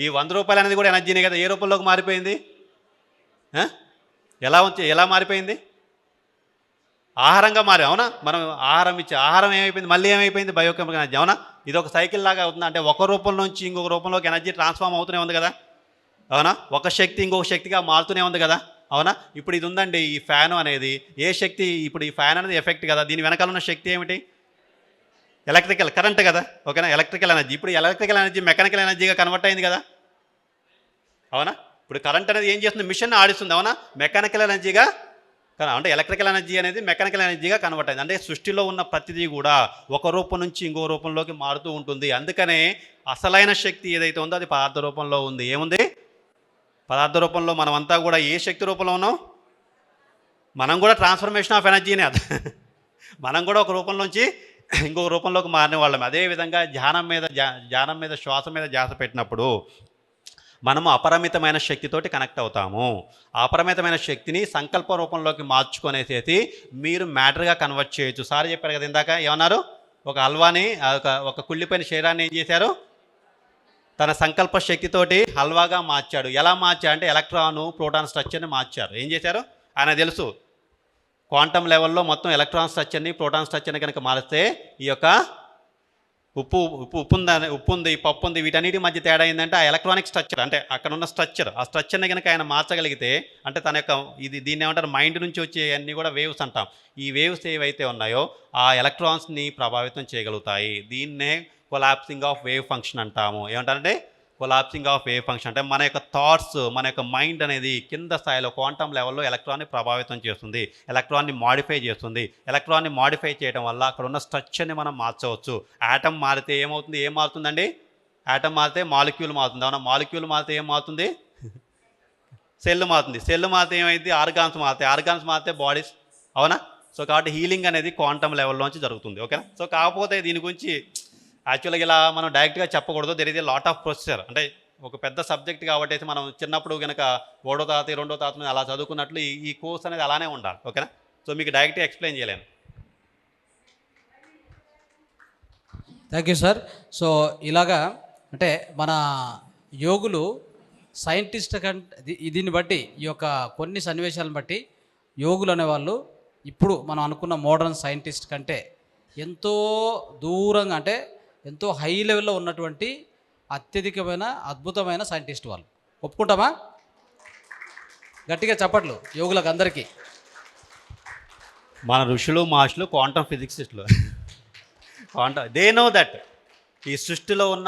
ఈ 100 రూపాయలు అనేది కూడా ఎనర్జీనే కదా, ఏ రూపంలోకి మారిపోయింది? ఎలా మారిపోయింది? ఆహారంగా మారి, అవునా? మనం ఆహారం ఇచ్చే ఆహారం ఏమైపోయింది, మళ్ళీ ఏమైపోయింది? బయోకెమికల్ ఎనర్జీ, అవునా? ఇది ఒక సైకిల్ లాగా అవుతుంది. అంటే ఒక రూపం నుంచి ఇంకొక రూపంలోకి ఎనర్జీ ట్రాన్స్ఫార్మ్ అవుతూనే ఉంది కదా, అవునా? ఒక శక్తి ఇంకొక శక్తిగా మారుతూనే ఉంది కదా, అవునా? ఇప్పుడు ఇది ఉందండి, ఈ ఫ్యాను అనేది ఏ శక్తి? ఇప్పుడు ఈ ఫ్యాన్ అనేది ఎఫెక్ట్ కదా, దీని వెనకాల ఉన్న శక్తి ఏమిటి? ఎలక్ట్రికల్ కరెంట్ కదా, ఓకేనా? Electrical energy. ఇప్పుడు ఎలక్ట్రికల్ ఎనర్జీ మెకానికల్ ఎనర్జీగా కన్వర్ట్ అయింది కదా, అవునా? ఇప్పుడు కరెంట్ అనేది ఏం చేస్తుంది? మిషన్ ఆడిస్తుంది, అవునా? మెకానికల్ ఎనర్జీగా, అంటే ఎలక్ట్రికల్ ఎనర్జీ అనేది మెకానికల్ ఎనర్జీగా కన్వర్ట్ అయింది. అంటే సృష్టిలో ఉన్న ప్రతిదీ కూడా ఒక రూపం నుంచి ఇంకో రూపంలోకి మారుతూ ఉంటుంది. అందుకనే అసలైన శక్తి ఏదైతే ఉందో అది పదార్థ రూపంలో ఉంది. ఏముంది? పదార్థ రూపంలో. మనమంతా కూడా ఏ శక్తి రూపంలో ఉన్నాం? మనం కూడా ట్రాన్స్ఫర్మేషన్ ఆఫ్ ఎనర్జీనే అది. మనం కూడా ఒక రూపంలోంచి ఇంకొక రూపంలోకి మారిన వాళ్ళమే. అదేవిధంగా ధ్యానం మీద శ్వాస మీద ధ్యాస పెట్టినప్పుడు మనము అపరిమితమైన శక్తితోటి కనెక్ట్ అవుతాము. ఆ అపరిమితమైన శక్తిని సంకల్ప రూపంలోకి మార్చుకొనేసేసి మీరు మ్యాటర్గా కన్వర్ట్ చేయొచ్చు. సార్ చెప్పారు కదా ఇందాక, ఏమన్నారు? ఒక హల్వాని, ఒక కుళ్ళిపోయిన శరీరాన్ని ఏం చేశారు? తన సంకల్ప శక్తితోటి హల్వాగా మార్చాడు. ఎలా మార్చాడు అంటే ఎలక్ట్రాను ప్రోటాన్ స్ట్రక్చర్ని మార్చారు. ఏం చేశారు? ఆయన తెలుసు క్వాంటమ్ లెవెల్లో మొత్తం ఎలక్ట్రాన్ స్ట్రక్చర్ని ప్రోటాన్ స్ట్రక్చర్ని కనుక మారిస్తే ఈ యొక్క ఉప్పు ఉంది, పప్పు ఉంది, వీటన్నిటి మధ్య తేడా ఏంటంటే ఆ ఎలక్ట్రానిక్ స్ట్రక్చర్, అంటే అక్కడ ఉన్న స్ట్రక్చర్, ఆ స్ట్రక్చర్ని కనుక ఆయన మార్చగలిగితే, అంటే తన యొక్క దీన్ని ఏమంటారు, మైండ్ నుంచి వచ్చే అన్నీ కూడా వేవ్స్ అంటాం. ఈ వేవ్స్ ఏవైతే ఉన్నాయో ఆ ఎలక్ట్రాన్స్ని ప్రభావితం చేయగలుగుతాయి. దీన్నే కొలాప్సింగ్ ఆఫ్ వేవ్ ఫంక్షన్ అంటాము. ఏమంటారంటే కొలాప్సింగ్ ఆఫ్ వేవ్ ఫంక్షన్. అంటే మన యొక్క థాట్స్, మన యొక్క మైండ్ అనేది కింద స్థాయిలో క్వాంటమ్ లెవెల్లో ఎలక్ట్రాన్ని ప్రభావితం చేస్తుంది, ఎలక్ట్రాన్ని మాడిఫై చేస్తుంది. ఎలక్ట్రాన్ని మాడిఫై చేయడం వల్ల అక్కడ ఉన్న స్ట్రక్చర్ని మనం మార్చవచ్చు. యాటమ్ మారితే ఏమవుతుంది? ఏం మారుతుందండి? యాటమ్ మారితే మాలిక్యూల్ మారుతుంది, అవునా? మాలిక్యూల్ మారితే ఏం మారుతుంది? సెల్ మారుతుంది. సెల్ మారితే ఏమైంది? ఆర్గాన్స్ మారుతాయి. ఆర్గాన్స్ మారితే బాడీస్, అవునా? సో కాబట్టి హీలింగ్ అనేది క్వాంటమ్ లెవెల్లోంచి జరుగుతుంది, ఓకేనా? సో కాకపోతే దీని గురించి యాక్చువల్గా ఇలా మనం డైరెక్ట్గా చెప్పకూడదు. There is a lot of processor. అంటే ఒక పెద్ద సబ్జెక్ట్ కాబట్టి మనం చిన్నప్పుడు కనుక 1వ తరగతి 2వ తరగతి అలా చదువుకున్నట్లు ఈ కోర్స్ అనేది అలానే ఉండాలి, ఓకేనా? సో మీకు డైరెక్ట్గా ఎక్స్ప్లెయిన్ చేయలేను. Thank you sir. సో ఇలాగా అంటే మన యోగులు సైంటిస్ట్ కంటే దీన్ని బట్టి, ఈ యొక్క కొన్ని సన్నివేశాలను బట్టి యోగులు అనేవాళ్ళు ఇప్పుడు మనం అనుకున్న మోడర్న్ సైంటిస్ట్ కంటే ఎంతో దూరంగా, అంటే ఎంతో హై లెవెల్లో ఉన్నటువంటి అత్యధికమైన అద్భుతమైన సైంటిస్ట్ వాళ్ళు. ఒప్పుకుంటామా? గట్టిగా చప్పట్లు యోగులకు అందరికీ. మన ఋషులు మహర్షులు క్వాంటమ్ ఫిజిక్సిస్టులు. దే నో దట్ ఈ సృష్టిలో ఉన్న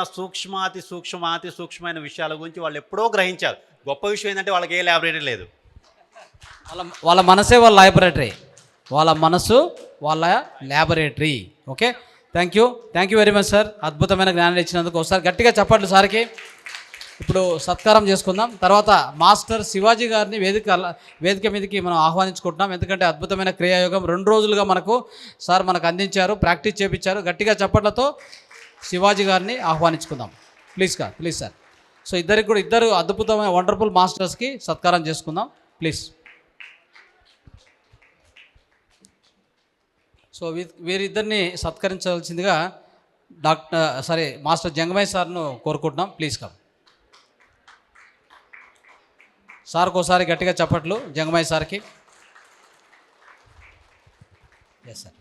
సూక్ష్మమైన విషయాల గురించి వాళ్ళు ఎప్పుడో గ్రహించారు. గొప్ప విషయం ఏంటంటే వాళ్ళకి ఏ ల్యాబొరేటరీ లేదు. వాళ్ళ మనసే వాళ్ళ ల్యాబొరేటరీ. వాళ్ళ మనసు వాళ్ళ laboratory. Okay, thank you very much sir. అద్భుతమైన జ్ఞానం ఇచ్చినందుకు ఒకసారి గట్టిగా చెప్పండి సార్కి. ఇప్పుడు సత్కారం చేసుకుందాం. తర్వాత మాస్టర్ శివాజీ గారిని వేదిక మీదకి మనం ఆహ్వానించుకుంటున్నాం. ఎందుకంటే అద్భుతమైన క్రియాయోగం 2 రోజులుగా మనకు అందించారు, ప్రాక్టీస్ చేయించారు. గట్టిగా చప్పట్లతో శివాజీ గారిని ఆహ్వానించుకుందాం. Please sir. సో ఇద్దరు అద్భుతమైన వండర్ఫుల్ మాస్టర్స్కి సత్కారం చేసుకుందాం ప్లీజ్. సో వీరిద్దరిని సత్కరించవలసిందిగా మాస్టర్ జంగమయ్య సార్ను కోరుకుంటున్నాం. Please come. సార్కి ఒకసారి గట్టిగా చప్పట్లు జంగమయ్య సార్కి. Yes sir.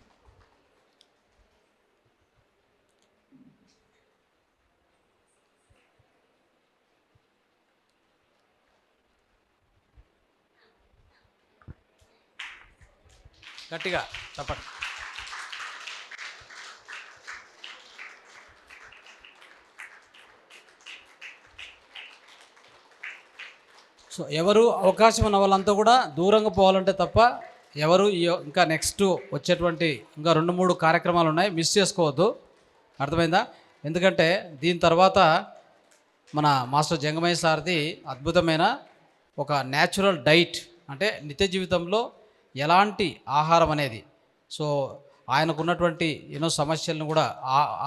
గట్టిగా చప్పట్లు. సో ఎవరు అవకాశం ఉన్న వాళ్ళంతా కూడా దూరంగా పోవాలంటే తప్ప ఎవరు ఇంకా నెక్స్ట్ వచ్చేటువంటి ఇంకా 2-3 కార్యక్రమాలు ఉన్నాయి, మిస్ చేసుకోవద్దు. అర్థమైందా? ఎందుకంటే దీని తర్వాత మన మాస్టర్ జంగమయ్య సార్ది అద్భుతమైన ఒక న్యాచురల్ డైట్, అంటే నిత్య జీవితంలో ఎలాంటి ఆహారం అనేది, సో ఆయనకున్నటువంటి ఎన్నో సమస్యలను కూడా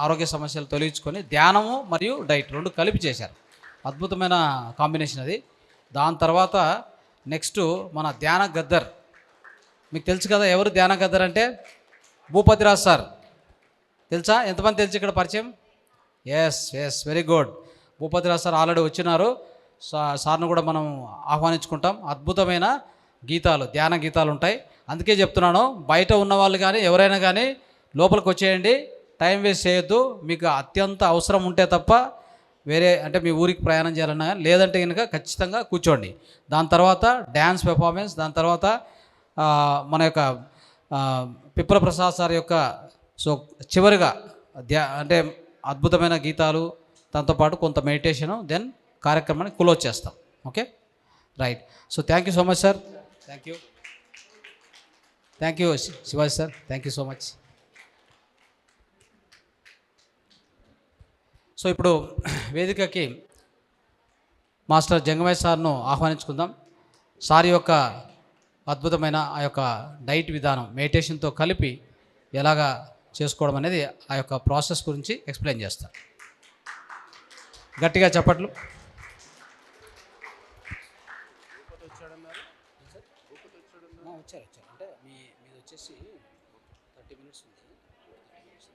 ఆరోగ్య సమస్యలు తొలగించుకొని ధ్యానము మరియు డైట్ 2 కలిపి చేశారు. అద్భుతమైన కాంబినేషన్ అది. దాని తర్వాత నెక్స్ట్ మన ధ్యాన గద్దర్. మీకు తెలుసు కదా ఎవరు ధ్యాన గద్దర్ అంటే? భూపతిరాజ్ సార్. తెలుసా? ఎంతమంది తెలుసు ఇక్కడ పరిచయం? Yes very good. Bhupatiraju sir already వచ్చినారు. సార్ను కూడా మనం ఆహ్వానించుకుంటాం. అద్భుతమైన గీతాలు, ధ్యాన గీతాలు ఉంటాయి. అందుకే చెప్తున్నాను, బయట ఉన్న వాళ్ళు కానీ ఎవరైనా కానీ లోపలికి వచ్చేయండి, టైం వేస్ట్ చేయొద్దు. మీకు అత్యంత అవసరం ఉంటే తప్ప వేరే అంటే మీ ఊరికి ప్రయాణం చేయాలన్నా కానీ, లేదంటే కనుక ఖచ్చితంగా కూర్చోండి. దాని తర్వాత డ్యాన్స్ పెర్ఫార్మెన్స్, దాని తర్వాత మన యొక్క పిప్పల ప్రసాద్ సార్ యొక్క సో చివరిగా అంటే అద్భుతమైన గీతాలు, దాంతోపాటు కొంత మెడిటేషను, దెన్ కార్యక్రమాన్ని క్లోజ్ చేస్తాం. Okay, right. So thank you so much sir. Thank you Shivaji sir, thank you so much. So ఇప్పుడు వేదికకి మాస్టర్ జంగమయ్య సార్ను ఆహ్వానించుకుందాం. సార్ యొక్క అద్భుతమైన ఆ యొక్క డైట్ విధానం మెడిటేషన్తో కలిపి ఎలాగా చేసుకోవడం అనేది ఆ యొక్క ప్రాసెస్ గురించి ఎక్స్ప్లెయిన్ చేస్తారు. గట్టిగా చెప్పట్లు. వచ్చారు అంటే మీది వచ్చేసి 30 minutes ఉంది.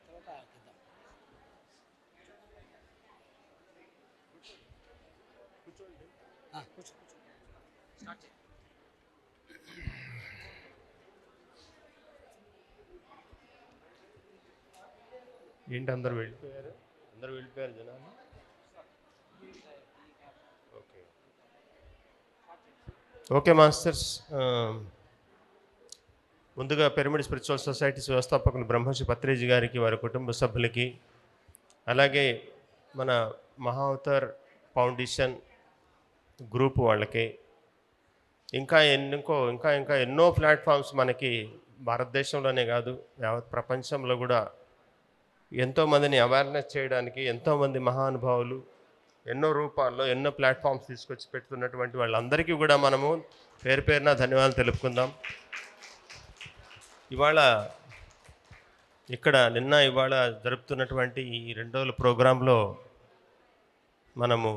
తర్వాత ఏంటి అందరు వెళ్ళిపోయారు జనాలు. ఓకే మాస్టర్స్, ముందుగా పిరమిడ్ స్పిరిచువల్ సొసైటీస్ వ్యవస్థాపకులు బ్రహ్మశ్రీ పత్రేజీ గారికి, వారి కుటుంబ సభ్యులకి, అలాగే మన మహావతార్ ఫౌండేషన్ గ్రూప్ వాళ్ళకి, ఇంకా ఎన్నో ప్లాట్ఫామ్స్ మనకి భారతదేశంలోనే కాదు యావత్ ప్రపంచంలో కూడా ఎంతోమందిని అవేర్నెస్ చేయడానికి ఎంతోమంది మహానుభావులు ఎన్నో రూపాల్లో ఎన్నో ప్లాట్ఫామ్స్ తీసుకొచ్చి పెడుతున్నటువంటి వాళ్ళందరికీ కూడా మనము పేరు పేరున ధన్యవాదాలు తెలుపుకుందాం. ఇవాళ ఇక్కడ ఇవాళ జరుపుతున్నటువంటి ఈ 2 రోజుల ప్రోగ్రాంలో మనము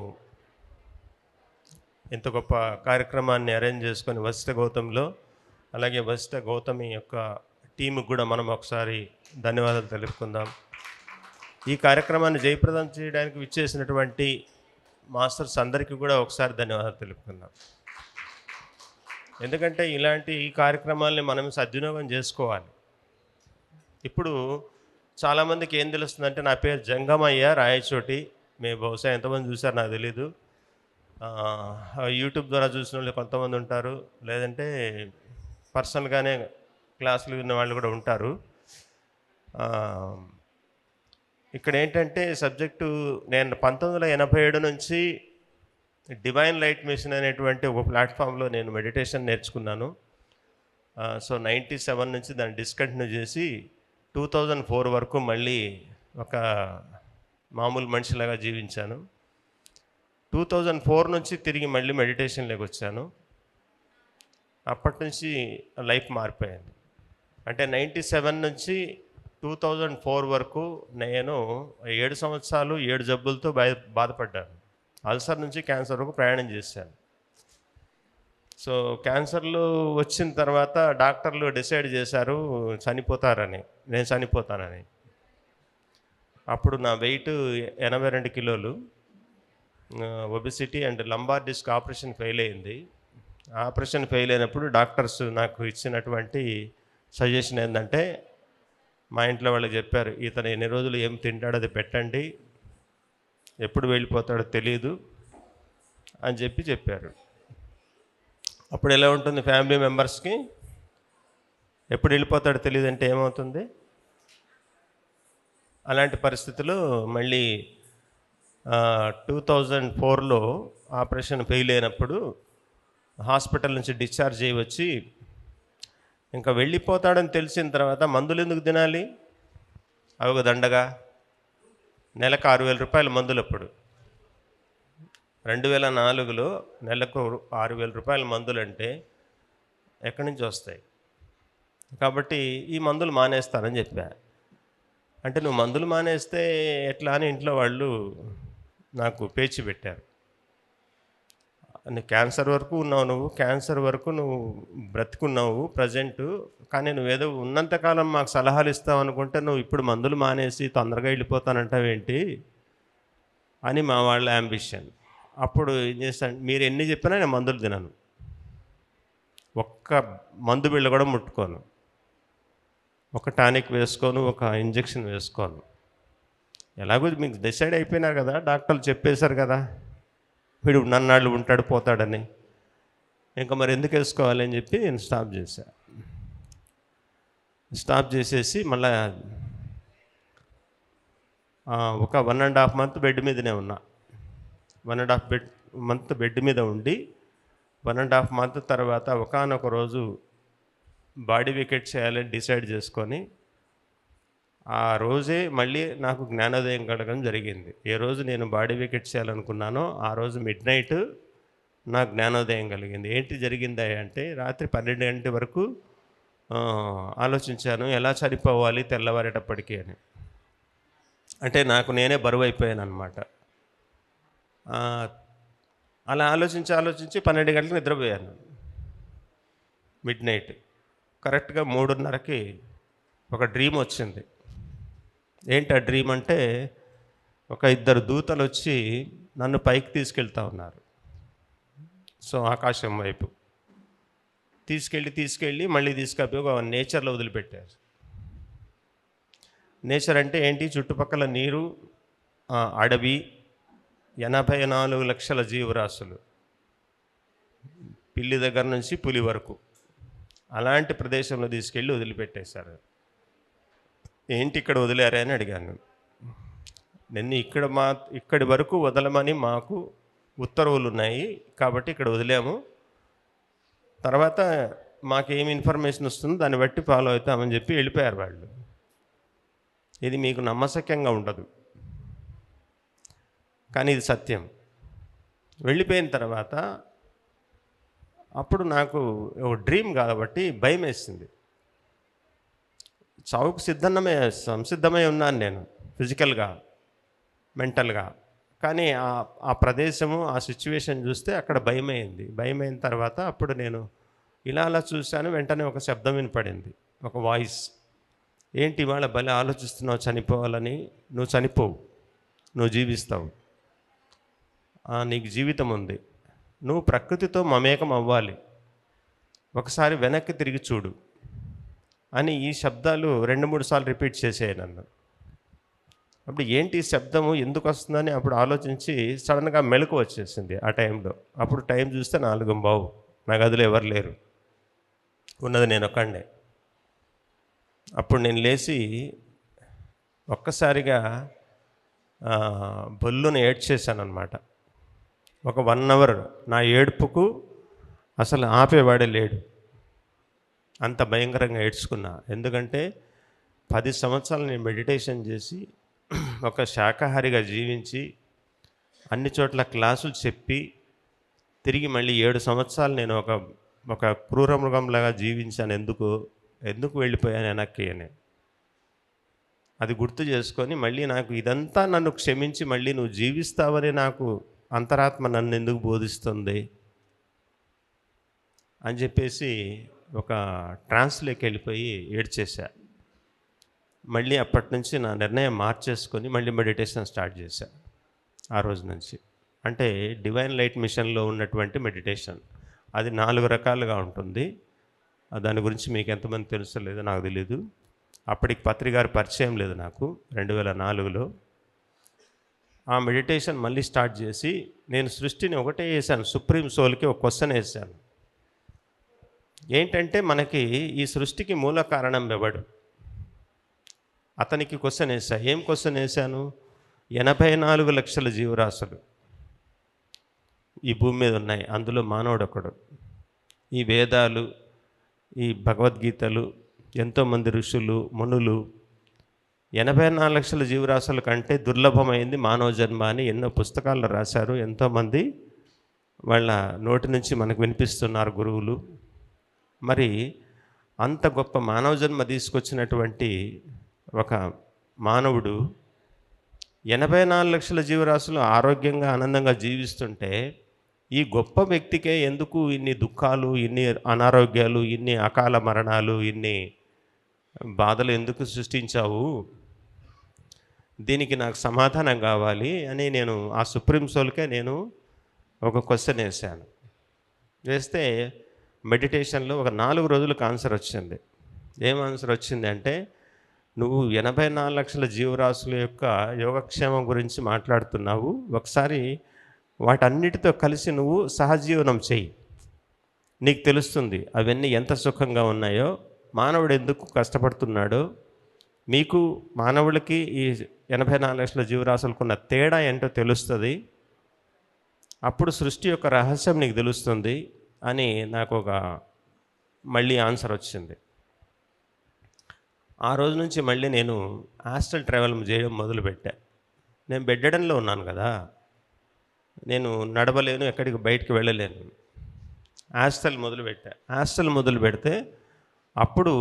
ఇంత గొప్ప కార్యక్రమాన్ని అరేంజ్ చేసుకొని వశిష్ఠ గౌతమ్లో, అలాగే వశిష్ఠ గౌతమి యొక్క టీంకి కూడా మనం ఒకసారి ధన్యవాదాలు తెలుపుకుందాం. ఈ కార్యక్రమాన్ని జయప్రదం చేయడానికి విచ్చేసినటువంటి మాస్టర్స్ అందరికీ కూడా ఒకసారి ధన్యవాదాలు తెలుపుకుందాం. ఎందుకంటే ఇలాంటి ఈ కార్యక్రమాల్ని మనం సద్వినియోగం చేసుకోవాలి. ఇప్పుడు చాలామందికి ఏం తెలుస్తుందంటే, నా పేరు జంగమయ్య రాయచోటి, మేము బహుశా ఎంతమంది చూసారు నాకు తెలీదు. యూట్యూబ్ ద్వారా చూసిన వాళ్ళు కొంతమంది ఉంటారు, లేదంటే పర్సనల్గానే క్లాసులు విన్న వాళ్ళు కూడా ఉంటారు. ఇక్కడ ఏంటంటే సబ్జెక్టు, నేను 1987 నుంచి డివైన్ లైట్ మిషన్ అనేటువంటి ఒక ప్లాట్ఫామ్లో నేను మెడిటేషన్ నేర్చుకున్నాను. సో 97 నుంచి దాన్ని డిస్కంటిన్యూ చేసి 2004 వరకు మళ్ళీ ఒక మామూలు మనిషిలాగా జీవించాను. 2004 నుంచి తిరిగి మళ్ళీ మెడిటేషన్లోకి వచ్చాను. అప్పటి నుంచి లైఫ్ మారిపోయింది. అంటే 97 నుంచి 2004 వరకు నేను 7 సంవత్సరాలు 7 జబ్బులతో బాధపడ్డాను. అల్సర్ నుంచి క్యాన్సర్ వరకు ప్రయాణం చేశాను. సో క్యాన్సర్లు వచ్చిన తర్వాత డాక్టర్లు డిసైడ్ చేశారు చనిపోతారని, నేను చనిపోతానని. అప్పుడు నా వెయిట్ 82 కిలోలు, obesity and lumbar disc operation fail అయింది. ఆపరేషన్ ఫెయిల్ అయినప్పుడు డాక్టర్స్ నాకు ఇచ్చినటువంటి సజెషన్ ఏంటంటే, మా ఇంట్లో వాళ్ళు చెప్పారు, ఇతను ఎన్ని రోజులు ఏం తింటాడో అది పెట్టండి, ఎప్పుడు వెళ్ళిపోతాడో తెలియదు అని చెప్పారు. అప్పుడు ఎలా ఉంటుంది ఫ్యామిలీ మెంబర్స్కి, ఎప్పుడు వెళ్ళిపోతాడో తెలియదు అంటే ఏమవుతుంది? అలాంటి పరిస్థితుల్లో మళ్ళీ 2004లో ఆపరేషన్ ఫెయిల్ అయినప్పుడు హాస్పిటల్ నుంచి డిశ్చార్జ్ అయ్యి వచ్చి, ఇంకా వెళ్ళిపోతాడని తెలిసిన తర్వాత మందులు ఎందుకు తినాలి? అవి ఒక దండగా. నెలకు 6,000 రూపాయల మందులు. అప్పుడు 2004లో నెలకు 6,000 రూపాయల మందులు అంటే ఎక్కడి నుంచి వస్తాయి? కాబట్టి ఈ మందులు మానేస్తానని చెప్పా. అంటే నువ్వు మందులు మానేస్తే ఎట్లా అని ఇంట్లో వాళ్ళు నాకు పేచి పెట్టారు. క్యాన్సర్ వరకు ఉన్నావు, క్యాన్సర్ వరకు నువ్వు బ్రతుకున్నావు ప్రజెంటు, కానీ నువ్వేదో ఉన్నంతకాలం మాకు సలహాలు ఇస్తావు అనుకుంటే నువ్వు ఇప్పుడు మందులు మానేసి తొందరగా వెళ్ళిపోతానంటావేంటి అని మా వాళ్ళ యాంబిషన్. అప్పుడు ఏం చేస్తాను, మీరు ఎన్ని చెప్పినా నేను మందులు తినను, ఒక్క మందు బిళ్ళ కూడా ముట్టుకోను, ఒక టానిక్ వేసుకోను, ఒక ఇంజెక్షన్ వేసుకోను. ఎలాగో మీకు డిసైడ్ అయిపోయినారు కదా, డాక్టర్లు చెప్పేశారు కదా వీడు నన్నాళ్ళు ఉంటాడు పోతాడని, ఇంకా మరి ఎందుకు వేసుకోవాలి అని చెప్పి నేను స్టాప్ చేసేసి మళ్ళా ఒక 1.5 month బెడ్ మీదనే ఉన్నా. 1.5 month బెడ్ మీద ఉండి 1.5 month తర్వాత ఒకానొక రోజు బాడీ వెకేట్ చేయాలని డిసైడ్ చేసుకొని ఆ రోజే మళ్ళీ నాకు జ్ఞానోదయం కలగడం జరిగింది. ఏ రోజు నేను బాడీ వెకేట్ చేయాలనుకున్నానో ఆ రోజు మిడ్నైట్ నాకు జ్ఞానోదయం కలిగింది. ఏంటి జరిగిందా అంటే రాత్రి 12 గంటల వరకు ఆలోచించాను ఎలా చనిపోవాలి తెల్లవారేటప్పటికీ అని. అంటే నాకు నేనే బరువు అయిపోయాను అనమాట. అలా ఆలోచించి 12 గంటలకు నిద్రపోయాను. మిడ్నైట్ కరెక్ట్గా 3:30కి ఒక డ్రీమ్ వచ్చింది. ఏంటి ఆ డ్రీమ్ అంటే, ఒక 2 దూతలు వచ్చి నన్ను పైకి తీసుకెళ్తా ఉన్నారు. సో ఆకాశం వైపు తీసుకెళ్ళి మళ్ళీ తీసుకపోయి ఒక నేచర్లో వదిలిపెట్టారు. నేచర్ అంటే ఏంటి, చుట్టుపక్కల నీరు, అడవి, 84 లక్షల జీవరాశులు, పిల్లి దగ్గర నుంచి పులి వరకు అలాంటి ప్రదేశంలో తీసుకెళ్ళి వదిలిపెట్టేశారు. ఏంటి ఇక్కడ వదిలేరా అని అడిగాను. నిన్ను ఇక్కడి వరకు వదలమని మాకు ఉత్తర్వులు ఉన్నాయి కాబట్టి ఇక్కడ వదిలేము, తర్వాత మాకేమి ఇన్ఫర్మేషన్ వస్తుందో దాన్ని బట్టి ఫాలో అవుతామని చెప్పి వెళ్ళిపోయారు వాళ్ళు. ఇది మీకు నమ్మశక్యంగా ఉండదు కానీ ఇది సత్యం. వెళ్ళిపోయిన తర్వాత అప్పుడు నాకు ఒక డ్రీమ్ కాబట్టి భయం వేసింది. చావుకు సంసిద్ధమై ఉన్నాను నేను ఫిజికల్గా, మెంటల్గా. కానీ ఆ ప్రదేశము, ఆ సిచ్యువేషన్ చూస్తే అక్కడ భయమైంది. భయమైన తర్వాత అప్పుడు నేను అలా చూశాను. వెంటనే ఒక శబ్దం వినపడింది, ఒక వాయిస్. ఏంటి ఇవాళ భలే ఆలోచిస్తున్నావు చనిపోవాలని? నువ్వు చనిపోవు, నువ్వు జీవిస్తావు, నీకు జీవితం ఉంది, నువ్వు ప్రకృతితో మమేకం అవ్వాలి, ఒకసారి వెనక్కి తిరిగి చూడు అని ఈ శబ్దాలు 2-3 సార్లు రిపీట్ చేసాయి నన్ను. అప్పుడు ఏంటి ఈ శబ్దము ఎందుకు వస్తుందని అప్పుడు ఆలోచించి సడన్గా మెలకు వచ్చేసింది ఆ టైంలో. అప్పుడు టైం చూస్తే 4:15. నా గదిలో ఎవరు లేరు, ఉన్నది నేను ఒక్కడే. అప్పుడు నేను లేచి ఒక్కసారిగా బొల్లును ఏడ్చేశాను అనమాట. ఒక 1 hour నా ఏడుపుకు అసలు ఆపేవాడే లేడు, అంత భయంకరంగా ఏడ్చుకున్నా. ఎందుకంటే 10 సంవత్సరాలు నేను మెడిటేషన్ చేసి ఒక శాకాహారిగా జీవించి అన్ని చోట్ల క్లాసులు చెప్పి తిరిగి మళ్ళీ 7 సంవత్సరాలు నేను ఒక క్రూర మృగంలాగా జీవించాను. ఎందుకు వెళ్ళిపోయాను వెనక్కి అని అది గుర్తు చేసుకొని మళ్ళీ నాకు ఇదంతా నన్ను క్షమించి మళ్ళీ నువ్వు జీవిస్తావని నాకు అంతరాత్మ నన్ను ఎందుకు బోధిస్తుంది అని చెప్పేసి ఒక ట్రాన్స్లోకి వెళ్ళిపోయి ఏడ్చేశా. మళ్ళీ అప్పటి నుంచి నా నిర్ణయం మార్చేసుకొని మళ్ళీ మెడిటేషన్ స్టార్ట్ చేశా ఆ రోజు నుంచి. అంటే డివైన్ లైట్ మిషన్లో ఉన్నటువంటి మెడిటేషన్ అది 4 రకాలుగా ఉంటుంది. దాని గురించి మీకు ఎంతమంది తెలుసో లేదో నాకు తెలీదు. అప్పటికి పత్రి గారి పరిచయం లేదు నాకు 2004లో. ఆ మెడిటేషన్ మళ్ళీ స్టార్ట్ చేసి నేను సృష్టిని ఒకటే వేసాను, సుప్రీం సోల్కి ఒక క్వశ్చన్ వేసాను. ఏంటంటే మనకి ఈ సృష్టికి మూల కారణం ఎవడు, అతనికి క్వశ్చన్ వేసా. ఏం క్వశ్చన్ వేశాను? 84 లక్షల జీవరాశులు ఈ భూమి మీద ఉన్నాయి, అందులో మానవుడు ఒకడు. ఈ వేదాలు, ఈ భగవద్గీతలు, ఎంతోమంది ఋషులు, మునులు 84 లక్షల జీవరాశుల కంటే దుర్లభమైంది మానవ జన్మ అని ఎన్నో పుస్తకాల్లో రాశారు. ఎంతోమంది వాళ్ళ నోటి నుంచి మనకు వినిపిస్తున్నారు గురువులు. మరి అంత గొప్ప మానవ జన్మ తీసుకొచ్చినటువంటి ఒక మానవుడు 84 లక్షల జీవరాశులు ఆరోగ్యంగా ఆనందంగా జీవిస్తుంటే ఈ గొప్ప వ్యక్తికే ఎందుకు ఇన్ని దుఃఖాలు, ఇన్ని అనారోగ్యాలు, ఇన్ని అకాల మరణాలు, ఇన్ని బాధలు ఎందుకు సృష్టించావు? దీనికి నాకు సమాధానం కావాలి అని నేను ఆ సుప్రీం సోల్కే నేను ఒక క్వశ్చన్ వేసాను. వేస్తే మెడిటేషన్లో ఒక 4 రోజులకు ఆన్సర్ వచ్చింది. ఏం ఆన్సర్ వచ్చింది అంటే, నువ్వు 84 లక్షల జీవరాశుల యొక్క యోగక్షేమం గురించి మాట్లాడుతున్నావు, ఒకసారి వాటన్నిటితో కలిసి నువ్వు సహజీవనం చెయ్యి, నీకు తెలుస్తుంది అవన్నీ ఎంత సుఖంగా ఉన్నాయో, మానవుడు ఎందుకు కష్టపడుతున్నాడో, మీకు మానవులకి ఈ 84 లక్షల జీవరాశులకున్న తేడా ఏంటో తెలుస్తుంది, అప్పుడు సృష్టి యొక్క రహస్యం నీకు తెలుస్తుంది అని నాకు ఒక మళ్ళీ ఆన్సర్ వచ్చింది. ఆ రోజు నుంచి మళ్ళీ నేను ఆస్ట్రల్ ట్రావెల్ చేయడం మొదలుపెట్టా. నేను బెడ్డెడన్లో ఉన్నాను కదా, నేను నడవలేను, ఎక్కడికి బయటికి వెళ్ళలేను. ఆస్ట్రల్ మొదలుపెట్టా. ఆస్ట్రల్ మొదలు పెడితే అప్పుడు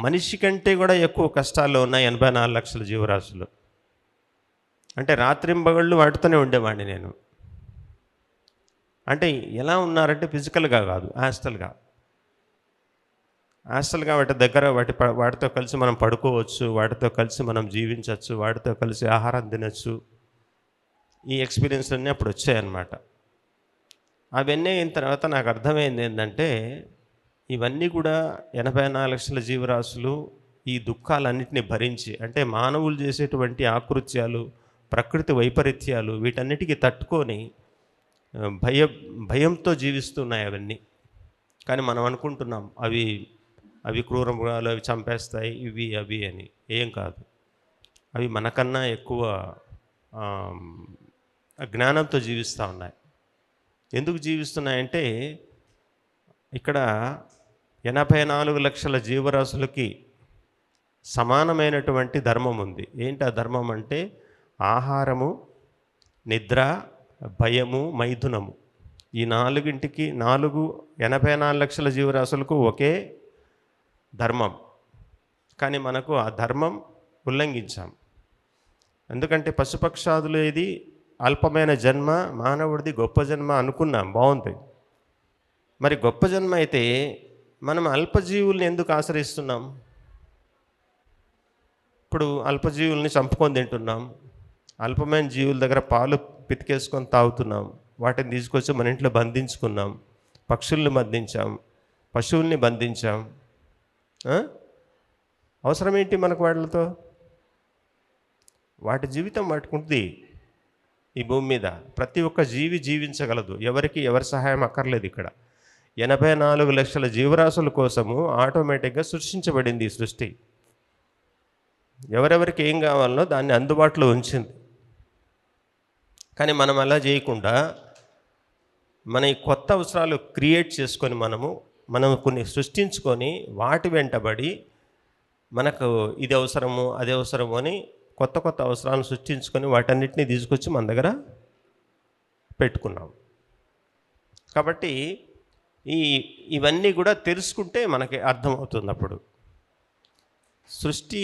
మనిషి కంటే కూడా ఎక్కువ కష్టాల్లో ఉన్నాయి 84 లక్షల జీవరాశులు. అంటే రాత్రింబగళ్ళు వాటితోనే ఉండేవాడిని నేను. అంటే ఎలా ఉన్నారంటే ఫిజికల్గా కాదు, ఆస్ట్రల్గా వాటి దగ్గర వాటితో కలిసి మనం పడుకోవచ్చు, వాటితో కలిసి మనం జీవించవచ్చు, వాటితో కలిసి ఆహారం తినచ్చు. ఈ ఎక్స్పీరియన్స్ అన్నీ అప్పుడు వచ్చాయన్నమాట. అవన్నీ అయిన తర్వాత నాకు అర్థమైంది ఏంటంటే, ఇవన్నీ కూడా 84 లక్షల జీవరాశులు ఈ దుఃఖాలన్నింటినీ భరించి, అంటే మానవులు చేసేటువంటి ఆకృత్యాలు, ప్రకృతి వైపరీత్యాలు, వీటన్నిటికీ తట్టుకొని భయంతో జీవిస్తున్నాయి అవన్నీ. కానీ మనం అనుకుంటున్నాం అవి క్రూర మృగాలు, అవి చంపేస్తాయి, అవి అని. ఏం కాదు, అవి మనకన్నా ఎక్కువ జ్ఞానంతో జీవిస్తూ ఉన్నాయి. ఎందుకు జీవిస్తున్నాయంటే, ఇక్కడ 84 లక్షల జీవరాశులకి సమానమైనటువంటి ధర్మం ఉంది. ఏంటి ఆ ధర్మం అంటే, ఆహారము, నిద్ర, భయము, మైథునము. ఈ 84 లక్షల జీవరాశులకు ఒకే ధర్మం. కానీ మనకు ఆ ధర్మం ఉల్లంఘించాం. ఎందుకంటే పశుపక్షాదులు ఇది అల్పమైన జన్మ, మానవుడిది గొప్ప జన్మ అనుకున్నాం, బాగుంది. మరి గొప్ప జన్మ అయితే మనం అల్పజీవుల్ని ఎందుకు ఆశ్రయిస్తున్నాం? ఇప్పుడు అల్పజీవుల్ని చంపుకొని తింటున్నాం, అల్పమైన జీవుల దగ్గర పాలు పితికేసుకొని తాగుతున్నాం, వాటిని తీసుకొచ్చి మన ఇంట్లో బంధించుకున్నాం, పక్షుల్ని బంధించాం, పశువుల్ని బంధించాం. అవసరం ఏంటి మనకు వాటితో? వాటి జీవితం వాటికుంటుంది. ఈ భూమి మీద ప్రతి ఒక్క జీవి జీవించగలదు, ఎవరి సహాయం అక్కర్లేదు. ఇక్కడ 84 లక్షల జీవరాశుల కోసము ఆటోమేటిక్గా సృష్టించబడింది ఈ సృష్టి. ఎవరెవరికి ఏం కావాలనో దాన్ని అందుబాటులో ఉంచింది. కానీ మనం అలా చేయకుండా మన ఈ కొత్త అవసరాలు క్రియేట్ చేసుకొని మనం కొన్ని సృష్టించుకొని వాటి వెంటబడి మనకు ఇది అవసరము, అది అవసరము అని కొత్త అవసరాలను సృష్టించుకొని వాటన్నిటిని తీసుకొచ్చి మన దగ్గర పెట్టుకున్నాం. కాబట్టి ఇవన్నీ కూడా తెలుసుకుంటే మనకి అర్థమవుతుంది. అప్పుడు సృష్టి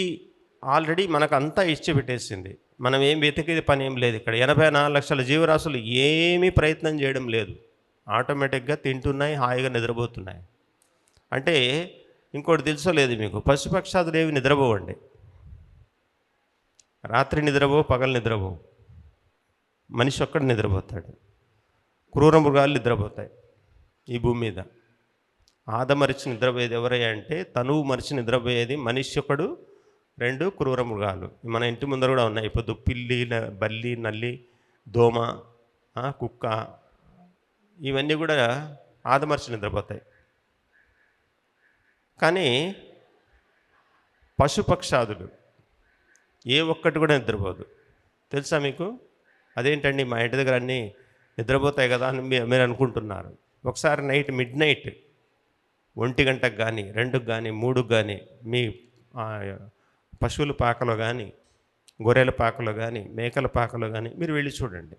ఆల్రెడీ మనకు అంతా ఇచ్చిపెట్టేసింది. మనం ఏం వెతికేది పని ఏం లేదు. ఇక్కడ 84 లక్షల జీవరాశులు ఏమీ ప్రయత్నం చేయడం లేదు, ఆటోమేటిక్గా తింటున్నాయి, హాయిగా నిద్రపోతున్నాయి. అంటే ఇంకోటి తెలుసోలేదు మీకు, పశుపక్షాదులు ఏవి నిద్రపోవండి. రాత్రి నిద్రపో, పగలు నిద్రపో. మనిషి ఒక్కడు నిద్రపోతాడు. క్రూర మృగాలు నిద్రపోతాయి ఈ భూమి మీద. ఆదమరిచి నిద్రపోయేది ఎవరయ్యా అంటే, తనువు మరిచి నిద్రపోయేది మనిషి ఒకడు, 2 క్రూర మృగాలు. మన ఇంటి ముందర కూడా ఉన్నాయి. ఇప్పుడు పిల్లి, బల్లి, నల్లి, దోమ, కుక్క, ఇవన్నీ కూడా ఆదమరిచి నిద్రపోతాయి. కానీ పశుపక్షాదులు ఏ ఒక్కటి కూడా నిద్రపోదు. తెలుసా మీకు? అదేంటండి మా ఇంటి దగ్గర అన్నీ నిద్రపోతాయి కదా అని మీరు అనుకుంటున్నారు. ఒకసారి మిడ్ నైట్ 1 గంటకు కానీ, 2కు కానీ, 3కు కానీ మీ పశువుల పాకలో కానీ, గొర్రెల పాకలో కానీ, మేకల పాకలో కానీ మీరు వెళ్ళి చూడండి.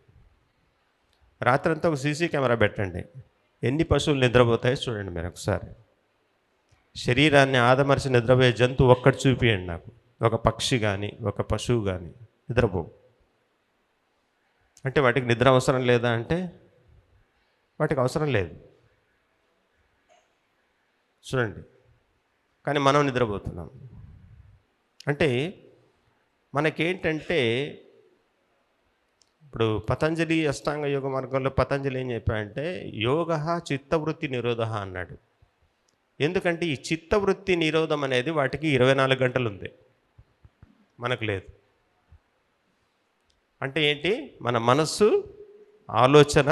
రాత్రంతా ఒక సీసీ కెమెరా పెట్టండి, ఎన్ని పశువులు నిద్రపోతాయో చూడండి మీరు ఒకసారి. శరీరాన్ని ఆదమర్చి నిద్రపోయే జంతువు ఒక్కటి చూపియండి నాకు. ఒక పక్షి కానీ, ఒక పశువు కానీ నిద్రపోవు. అంటే వాటికి నిద్ర అవసరం లేదా అంటే వాటికి అవసరం లేదు. చూడండి, కానీ మనం నిద్రపోతున్నాం. అంటే మనకేంటంటే ఇప్పుడు పతంజలి అష్టాంగ యోగ మార్గంలో పతంజలి ఏం చెప్పాడంటే యోగ చిత్తవృత్తి నిరోధ అన్నాడు. ఎందుకంటే ఈ చిత్తవృత్తి నిరోధం అనేది వాటికి 24 గంటలు ఉంది, మనకు లేదు. అంటే ఏంటి, మన మనస్సు ఆలోచన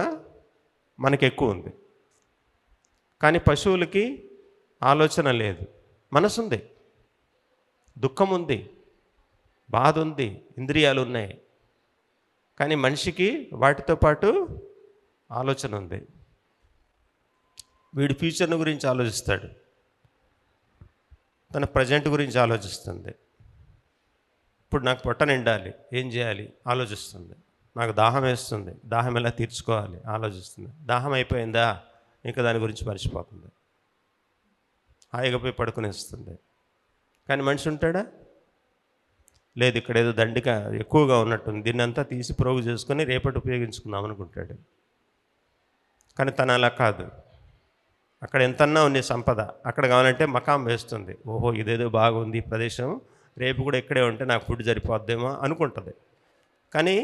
మనకి ఎక్కువ ఉంది, కానీ పశువులకి ఆలోచన లేదు, మనసు ఉంది, దుఃఖం ఉంది, బాధ ఉంది, ఇంద్రియాలు ఉన్నాయి. కానీ మనిషికి వాటితో పాటు ఆలోచన ఉంది. వీడు ఫ్యూచర్ని గురించి ఆలోచిస్తాడు, తన ప్రజెంట్ గురించి ఆలోచిస్తుంది. ఇప్పుడు నాకు పొట్ట నిండాలి, ఏం చేయాలి ఆలోచిస్తుంది. నాకు దాహం వేస్తుంది, దాహం ఎలా తీర్చుకోవాలి ఆలోచిస్తుంది. దాహం అయిపోయిందా ఇంకా దాని గురించి మర్చిపోతుంది, హాయిగా పోయి పడుకునేస్తుంది. కానీ మనిషి ఉంటాడా? లేదు, ఇక్కడ ఏదో దండిక ఎక్కువగా ఉన్నట్టుంది, దీన్నంతా తీసి ప్రోగు చేసుకొని రేపటి ఉపయోగించుకుందాం అనుకుంటాడు. కానీ తను అలా కాదు. అక్కడ ఎంతన్నా ఉంది సంపద, అక్కడ కావాలంటే మకాం వేస్తుంది. ఓహో ఇదేదో బాగుంది ప్రదేశం, రేపు కూడా ఇక్కడే ఉంటే నాకు ఫుడ్ సరిపోద్దేమో అనుకుంటుంది. కానీ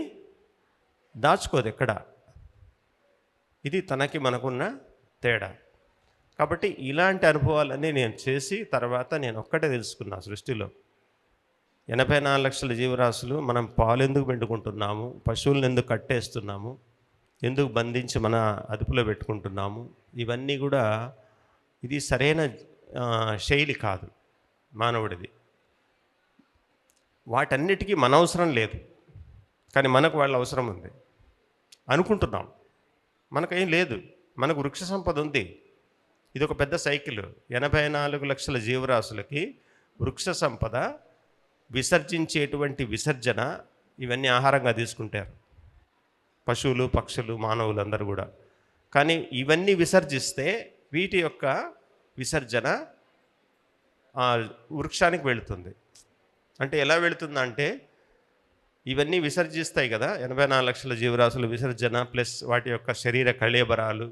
దాచుకోదు ఎక్కడ. ఇది తనకి మనకున్న తేడా. కాబట్టి ఇలాంటి అనుభవాలన్నీ నేను చేసి తర్వాత నేను ఒక్కటే తెలుసుకున్నా, సృష్టిలో 84 లక్షల జీవరాశులు, మనం పాలు ఎందుకు పిండుకుంటున్నాము, పశువులను ఎందుకు కట్టేస్తున్నాము, ఎందుకు బంధించి మన అదుపులో పెట్టుకుంటున్నాము, ఇవన్నీ కూడా ఇది సరైన శైలి కాదు మానవుడిది. వాటన్నిటికీ మన అవసరం లేదు, కానీ మనకు వాళ్ళ అవసరం ఉంది అనుకుంటున్నాం. మనకేం లేదు, మనకు వృక్ష సంపద ఉంది. ఇది ఒక పెద్ద సైకిల్. 84 లక్షల జీవరాశులకి వృక్ష సంపద, విసర్జించేటువంటి విసర్జన, ఇవన్నీ ఆహారంగా తీసుకుంటారు పశువులు, పక్షులు, మానవులు అందరూ కూడా. కానీ ఇవన్నీ విసర్జిస్తే వీటి యొక్క విసర్జన వృక్షానికి వెళుతుంది. అంటే ఎలా వెళుతుందంటే ఇవన్నీ విసర్జిస్తాయి కదా, 84 లక్షల జీవరాశుల విసర్జన ప్లస్ వాటి యొక్క శరీర కళేబరాలు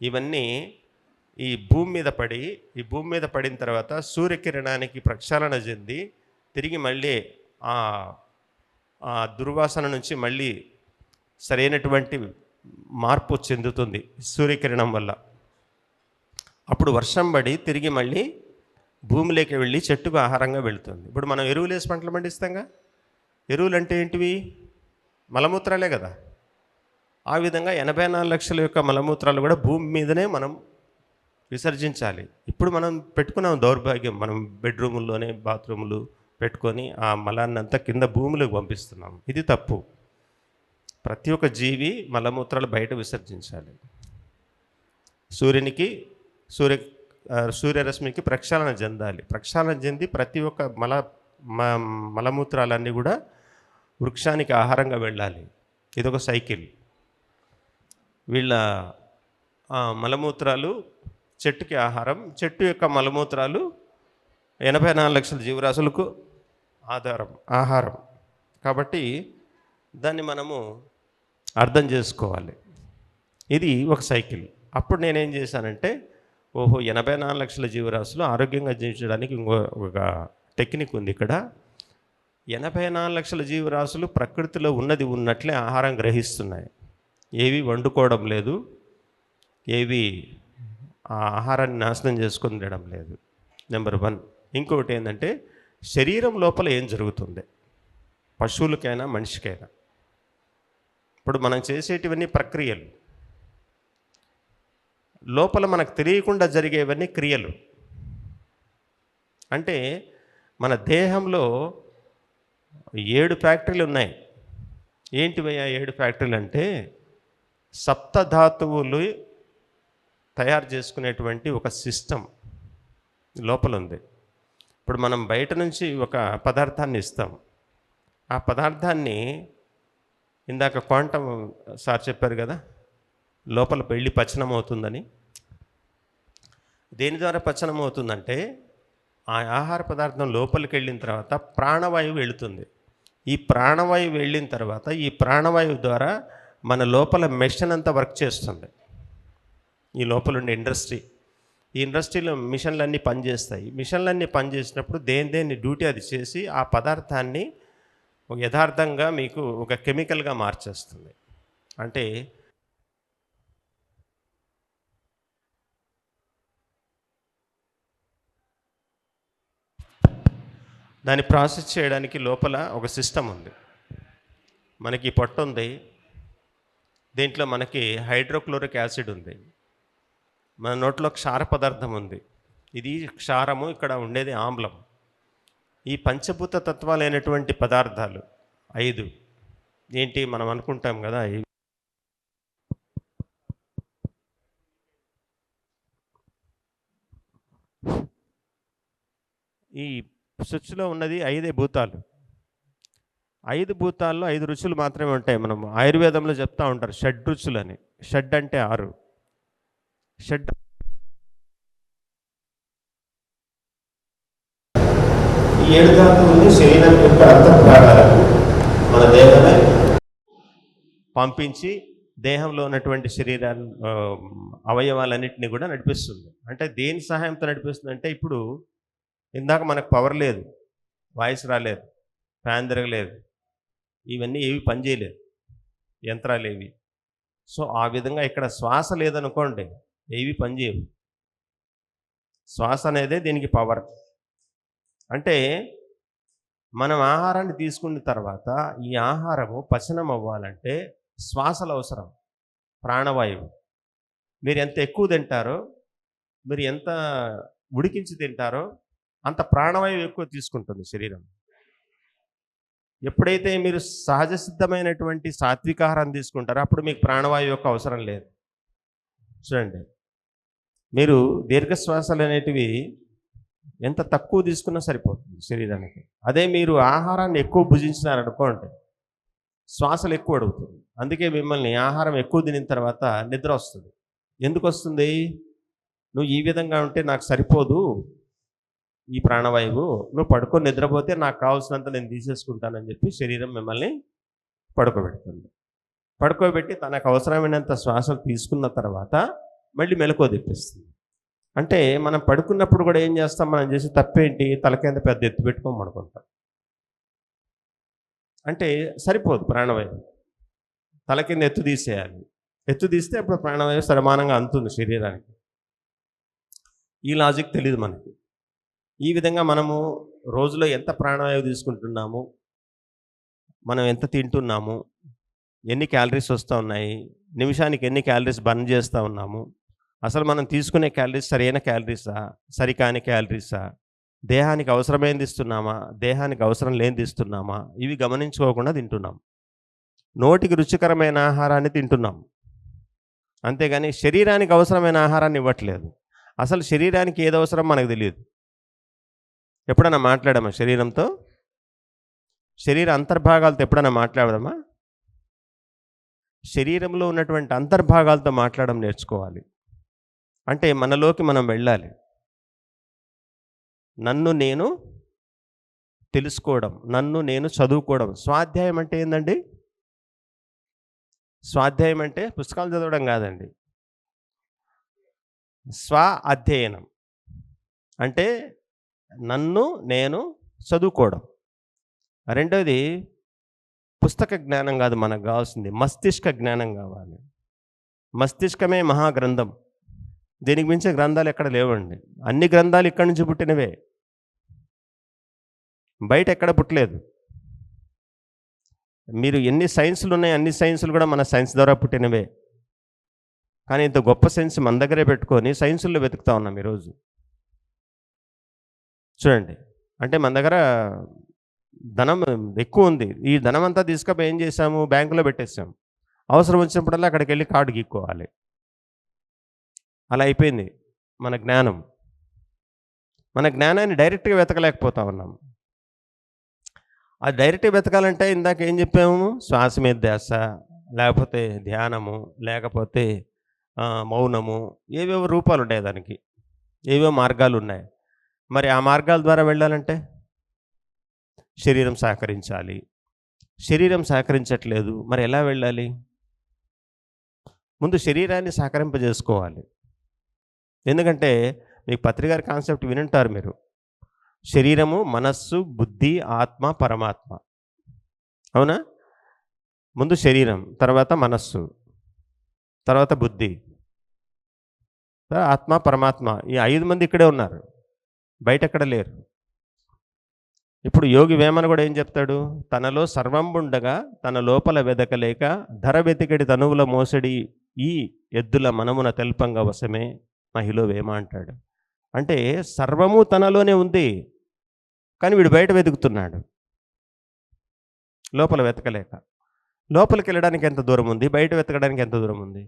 ఇవన్నీ ఈ భూమి మీద పడిన తర్వాత సూర్యకిరణానికి ప్రక్షాళన చెంది తిరిగి మళ్ళీ ఆ దుర్వాసన నుంచి మళ్ళీ సరైనటువంటి మార్పు చెందుతుంది సూర్యకిరణం వల్ల. అప్పుడు వర్షం పడి తిరిగి మళ్ళీ భూమిలోకి వెళ్ళి చెట్టుకు ఆహారంగా వెళుతుంది. ఇప్పుడు మనం ఎరువులు వేసి పంటలు పండిస్తాంగా, ఎరువులు అంటే ఏంటివి? మలమూత్రాలే కదా. ఆ విధంగా 84 లక్షల యొక్క మలమూత్రాలు కూడా భూమి మీదనే మనం విసర్జించాలి. ఇప్పుడు మనం పెట్టుకున్నాం దౌర్భాగ్యం, మనం బెడ్రూముల్లోనే బాత్రూములు పెట్టుకొని ఆ మలాన్ని అంతా కింద భూమిలోకి పంపిస్తున్నాం. ఇది తప్పు. ప్రతి ఒక్క జీవి మలమూత్రాలు బయట విసర్జించాలి. సూర్యరశ్మికి ప్రక్షాళన చెందాలి. ప్రక్షాళన చెంది ప్రతి ఒక్క మలమూత్రాలన్నీ కూడా వృక్షానికి ఆహారంగా వెళ్ళాలి. ఇదొక సైకిల్. వీళ్ళ మలమూత్రాలు చెట్టుకి ఆహారం, చెట్టు యొక్క మలమూత్రాలు 84 లక్షల జీవరాశులకు ఆహారం. కాబట్టి దాన్ని మనము అర్థం చేసుకోవాలి. ఇది ఒక సైకిల్. అప్పుడు నేనేం చేశానంటే, ఓహో 84 లక్షల జీవరాశులు ఆరోగ్యంగా జీవించడానికి ఒక టెక్నిక్ ఉంది ఇక్కడ. 84 లక్షల జీవరాశులు ప్రకృతిలో ఉన్నది ఉన్నట్లే ఆహారం గ్రహిస్తున్నాయి. ఏవి వండుకోవడం లేదు, ఏవి ఆ ఆహారాన్ని నాశనం చేసుకొని తినడం లేదు. నెంబర్ 1. ఇంకొకటి ఏంటంటే, శరీరం లోపల ఏం జరుగుతుంది పశువులకైనా మనిషికైనా. ఇప్పుడు మనం చేసేటివన్నీ ప్రక్రియలు, లోపల మనకు తెలియకుండా జరిగేవన్నీ క్రియలు. అంటే మన దేహంలో 7 ఫ్యాక్టరీలు ఉన్నాయి. ఏంటివయ్యా 7 ఫ్యాక్టరీలు అంటే, సప్తధాతువులు తయారు చేసుకునేటువంటి ఒక సిస్టమ్ లోపల ఉంది. ఇప్పుడు మనం బయట నుంచి ఒక పదార్థాన్ని ఇస్తాం. ఆ పదార్థాన్ని ఇందాక క్వాంటమ్ సార్ చెప్పారు కదా, లోపల వెళ్ళి పచనం అవుతుందని. దేని ద్వారా పచనం అవుతుందంటే, ఆ ఆహార పదార్థం లోపలికి వెళ్ళిన తర్వాత ప్రాణవాయువు వెళుతుంది. ఈ ప్రాణవాయువు వెళ్ళిన తర్వాత ఈ ప్రాణవాయువు ద్వారా మన లోపల మెషిన్ అంతా వర్క్ చేస్తుంది. ఈ లోపల ఉండే ఇండస్ట్రీ, ఈ ఇండస్ట్రీలో మిషన్లన్నీ పనిచేస్తాయి. మిషన్లన్నీ పనిచేసినప్పుడు దేని డ్యూటీ అది చేసి ఆ పదార్థాన్ని యథార్థంగా మీకు ఒక కెమికల్గా మార్చేస్తుంది. అంటే దాన్ని ప్రాసెస్ చేయడానికి లోపల ఒక సిస్టమ్ ఉంది. మనకి పొట్ట ఉంది, దీంట్లో మనకి హైడ్రోక్లోరిక్ యాసిడ్ ఉంది, మన నోట్లో క్షార పదార్థం ఉంది. ఇది క్షారము, ఇక్కడ ఉండేది ఆమ్లం. ఈ పంచభూత తత్వాలైనటువంటి పదార్థాలు 5 ఏంటి మనం అనుకుంటాం కదా, ఈ సృష్టిలో ఉన్నది 5 భూతాలు. 5 భూతాల్లో 5 రుచులు మాత్రమే ఉంటాయి. మనం ఆయుర్వేదంలో చెప్తా ఉంటారు షడ్రుచులని. షడ్ అంటే 6. షడ్ ఈ 7 ధాతువుల్ని శరీరం యొక్క అంతఃభాగాలకు మన దేహమే పంపించి దేహంలో ఉన్నటువంటి అవయవాలన్నింటినీ కూడా నడిపిస్తుంది. అంటే దేని సహాయంతో నడిపిస్తుంది అంటే, ఇప్పుడు ఇందాక మనకు పవర్ లేదు, వాయిస్ రాలేదు, ఫ్యాన్ తిరగలేదు, ఇవన్నీ ఏవి పనిచేయలేదు, యంత్రాలు ఏవి. సో ఆ విధంగా ఇక్కడ శ్వాస లేదనుకోండి, ఏవి పనిచేయవు. శ్వాస అనేదే దీనికి పవర్. అంటే మనం ఆహారాన్ని తీసుకున్న తర్వాత ఈ ఆహారము పచనం అవ్వాలంటే శ్వాసలు అవసరం, ప్రాణవాయువు. మీరు ఎంత ఎక్కువ తింటారో, మీరు ఎంత ఉడికించి తింటారో అంత ప్రాణవాయువు ఎక్కువ తీసుకుంటుంది శరీరం. ఎప్పుడైతే మీరు సహజ సిద్ధమైనటువంటి సాత్వికాహారం తీసుకుంటారో అప్పుడు మీకు ప్రాణవాయువు యొక్క అవసరం లేదు. చూడండి, మీరు దీర్ఘశ్వాసలు అనేటివి ఎంత తక్కువ తీసుకున్నా సరిపోతుంది శరీరానికి. అదే మీరు ఆహారాన్ని ఎక్కువ భుజించినారనుకోండి, శ్వాసలు ఎక్కువ అడుగుతుంది. అందుకే మిమ్మల్ని ఆహారం ఎక్కువ తినిన తర్వాత నిద్ర వస్తుంది. ఎందుకు వస్తుంది? నువ్వు ఈ విధంగా ఉంటే నాకు సరిపోదు ఈ ప్రాణవాయువు, నువ్వు పడుకొని నిద్రపోతే నాకు కావాల్సినంత నేను తీసేసుకుంటానని చెప్పి శరీరం మిమ్మల్ని పడుకోబెడుతుంది. పడుకోబెట్టి తనకు అవసరమైనంత శ్వాసలు తీసుకున్న తర్వాత మళ్ళీ మెలకువ తెప్పిస్తుంది. అంటే మనం పడుకున్నప్పుడు కూడా ఏం చేస్తాం, మనం చేసే తప్పేంటి, తలకింద పెద్ద ఎత్తు పెట్టుకోం అనుకుంటాం. అంటే సరిపోదు ప్రాణవాయువు, తల కింద ఎత్తు తీసేయాలి. ఎత్తు తీస్తే అప్పుడు ప్రాణవాయువు సమానంగా అందుతుంది శరీరానికి. ఈ లాజిక్ తెలియదు మనకి. ఈ విధంగా మనము రోజులో ఎంత ప్రాణవాయువు తీసుకుంటున్నాము, మనం ఎంత తింటున్నాము, ఎన్ని క్యాలరీస్ వస్తూ ఉన్నాయి, నిమిషానికి ఎన్ని క్యాలరీస్ బర్న్ చేస్తూ ఉన్నాము, అసలు మనం తీసుకునే క్యాలరీస్ సరైన క్యాలరీసా, సరికాని క్యాలరీసా, దేహానికి అవసరమైనది ఇస్తున్నామా, దేహానికి అవసరం లేనిది ఇస్తున్నామా, ఇవి గమనించుకోకుండా తింటున్నాం. నోటికి రుచికరమైన ఆహారాన్ని తింటున్నాం, అంతేగాని శరీరానికి అవసరమైన ఆహారాన్ని ఇవ్వట్లేదు. అసలు శరీరానికి ఏది అవసరం మనకు తెలియదు. ఎప్పుడన్నా మాట్లాడామా శరీరంతో? శరీర అంతర్భాగాలతో ఎప్పుడన్నా మాట్లాడదామా? శరీరంలో ఉన్నటువంటి అంతర్భాగాలతో మాట్లాడడం నేర్చుకోవాలి. అంటే మనలోకి మనం వెళ్ళాలి. నన్ను నేను తెలుసుకోవడం, నన్ను నేను చదువుకోవడం. స్వాధ్యాయం అంటే ఏందండి? స్వాధ్యాయం అంటే పుస్తకాలు చదవడం కాదండి. స్వ అధ్యయనం అంటే నన్ను నేను చదువుకోవడం. రెండవది పుస్తక జ్ఞానం కాదు, మనకు కావాల్సింది మస్తిష్క జ్ఞానం కావాలి. మస్తిష్కమే మహాగ్రంథం. దీనికి మించే గ్రంథాలు ఎక్కడ లేవండి. అన్ని గ్రంథాలు ఇక్కడి నుంచి పుట్టినవే, బయట ఎక్కడ పుట్టలేదు. మీరు ఎన్ని సైన్సులు ఉన్నాయి, అన్ని సైన్సులు కూడా మన సైన్స్ ద్వారా పుట్టినవే. కానీ ఇంత గొప్ప సైన్స్ మన దగ్గరే పెట్టుకొని సైన్సుల్లో వెతుకుతా ఉన్నాం ఈరోజు. చూడండి, అంటే మన దగ్గర ధనం ఎక్కువ ఉంది. ఈ ధనం అంతా తీసుకపోయి ఏం చేసాము, బ్యాంకులో పెట్టేసాము. అవసరం వచ్చినప్పుడల్లా అక్కడికి వెళ్ళి కార్డు గీక్కోవాలి. అలా అయిపోయింది మన జ్ఞానం. మన జ్ఞానాన్ని డైరెక్ట్గా వెతకలేకపోతా ఉన్నాం. అది డైరెక్ట్గా వెతకాలంటే ఇందాక ఏం చెప్పాము, శ్వాస మీద ధ్యాస, లేకపోతే ధ్యానము, లేకపోతే మౌనము, ఏవేవో రూపాలు ఉన్నాయి దానికి, ఏవేవో మార్గాలు ఉన్నాయి. మరి ఆ మార్గాల ద్వారా వెళ్ళాలంటే శరీరం సహకరించాలి. శరీరం సహకరించట్లేదు, మరి ఎలా వెళ్ళాలి? ముందు శరీరాన్ని సహకరింపజేసుకోవాలి. ఎందుకంటే మీకు పత్రికారి కాన్సెప్ట్ వినుంటారు మీరు. శరీరము, మనస్సు, బుద్ధి, ఆత్మ, పరమాత్మ. అవునా? ముందు శరీరం, తర్వాత మనస్సు, తర్వాత బుద్ధి, ఆత్మ, పరమాత్మ. ఈ 5 మంది ఇక్కడే ఉన్నారు, బయట ఎక్కడ లేరు. ఇప్పుడు యోగి వేమన కూడా ఏం చెప్తాడు? తనలో సర్వంబుండగా తన లోపల వెదకలేక ధర వెతికడి తనువుల మోసడి ఈ ఎద్దుల మనమున తెల్పంగా వశమే మహిళ వేమ అంటాడు. అంటే సర్వము తనలోనే ఉంది, కానీ వీడు బయట వెతుకుతున్నాడు, లోపల వెతకలేక. లోపలికి వెళ్ళడానికి ఎంత దూరం ఉంది, బయట వెతకడానికి ఎంత దూరం ఉంది?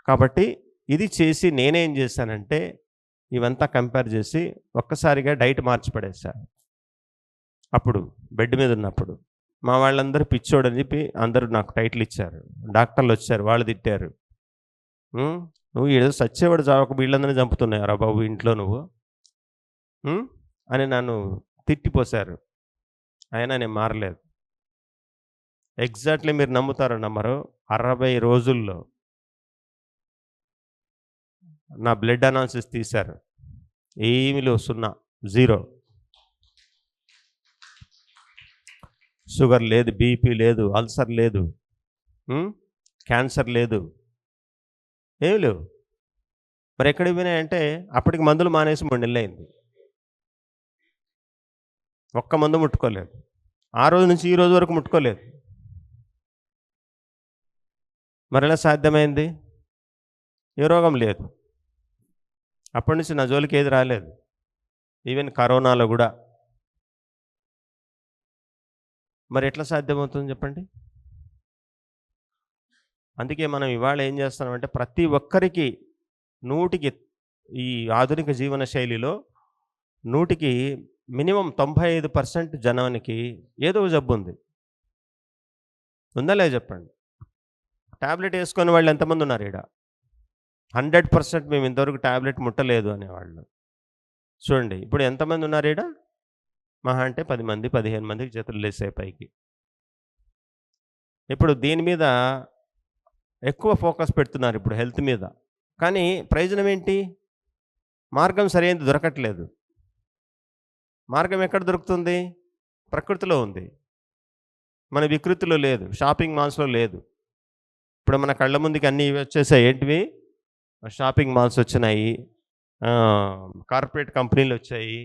కాబట్టి ఇది చేసి నేనేం చేశానంటే ఇవంతా కంపేర్ చేసి ఒక్కసారిగా డైట్ మార్చి పడేశాను. అప్పుడు బెడ్ మీద ఉన్నప్పుడు మా వాళ్ళందరూ పిచ్చోడని చెప్పి అందరూ నాకు టైటిల్ ఇచ్చారు. డాక్టర్లు వచ్చారు, వాళ్ళు తిట్టారు. నువ్వు ఏదో సచ్చేవాడు చావక వీళ్ళందరినీ చంపుతున్నారా బాబు ఇంట్లో నువ్వు అని నన్ను తిట్టిపోశారు. అయినా నేను మారలేదు. ఎగ్జాక్ట్లీ మీరు నమ్ముతారో నమ్మరో 60 రోజుల్లో నా బ్లడ్ అనాలిసిస్ తీశారు. ఏమీ లేవు, 0, 0. షుగర్ లేదు, బీపీ లేదు, అల్సర్ లేదు, క్యాన్సర్ లేదు, ఏమి లేవు. మరి ఎక్కడికి పోయినాయంటే అప్పటికి మందులు మానేసి 3 నెలలు అయింది. ఒక్క మందు ముట్టుకోలేదు. ఆ రోజు నుంచి ఈ రోజు వరకు ముట్టుకోలేదు. మరి ఎలా సాధ్యమైంది? ఏ రోగం లేదు. అప్పటి నుంచి నా జోలికి ఏది రాలేదు. ఈవెన్ కరోనాలో కూడా. మరి ఎట్లా సాధ్యమవుతుంది చెప్పండి? అందుకే మనం ఇవాళ ఏం చేస్తున్నామంటే ప్రతి ఒక్కరికి 100కి ఈ ఆధునిక జీవన శైలిలో 100కి మినిమం 95% జనానికి ఏదో జబ్బు ఉంది. ఉందా లేదా చెప్పండి? ట్యాబ్లెట్ వేసుకొని వాళ్ళు ఎంతమంది ఉన్నారు ఈడ? 100% మేము ఇంతవరకు ట్యాబ్లెట్ ముట్టలేదు అనేవాళ్ళు చూడండి. ఇప్పుడు ఎంతమంది ఉన్నారు ఈడ? మహా అంటే 10 మంది 15 మందికి చేతులు లేసే పైకి. ఇప్పుడు దీని మీద ఎక్కువ ఫోకస్ పెడుతున్నారు, ఇప్పుడు హెల్త్ మీద. కానీ ప్రయోజనం ఏంటి? మార్గం సరైనది దొరకట్లేదు. మార్గం ఎక్కడ దొరుకుతుంది? ప్రకృతిలో ఉంది, మన వికృతిలో లేదు, షాపింగ్ మాల్స్లో లేదు. ఇప్పుడు మన కళ్ళ ముందుకి అన్నీ వచ్చేసాయి. ఏంటివి? షాపింగ్ మాల్స్ వచ్చినాయి, కార్పొరేట్ కంపెనీలు వచ్చాయి.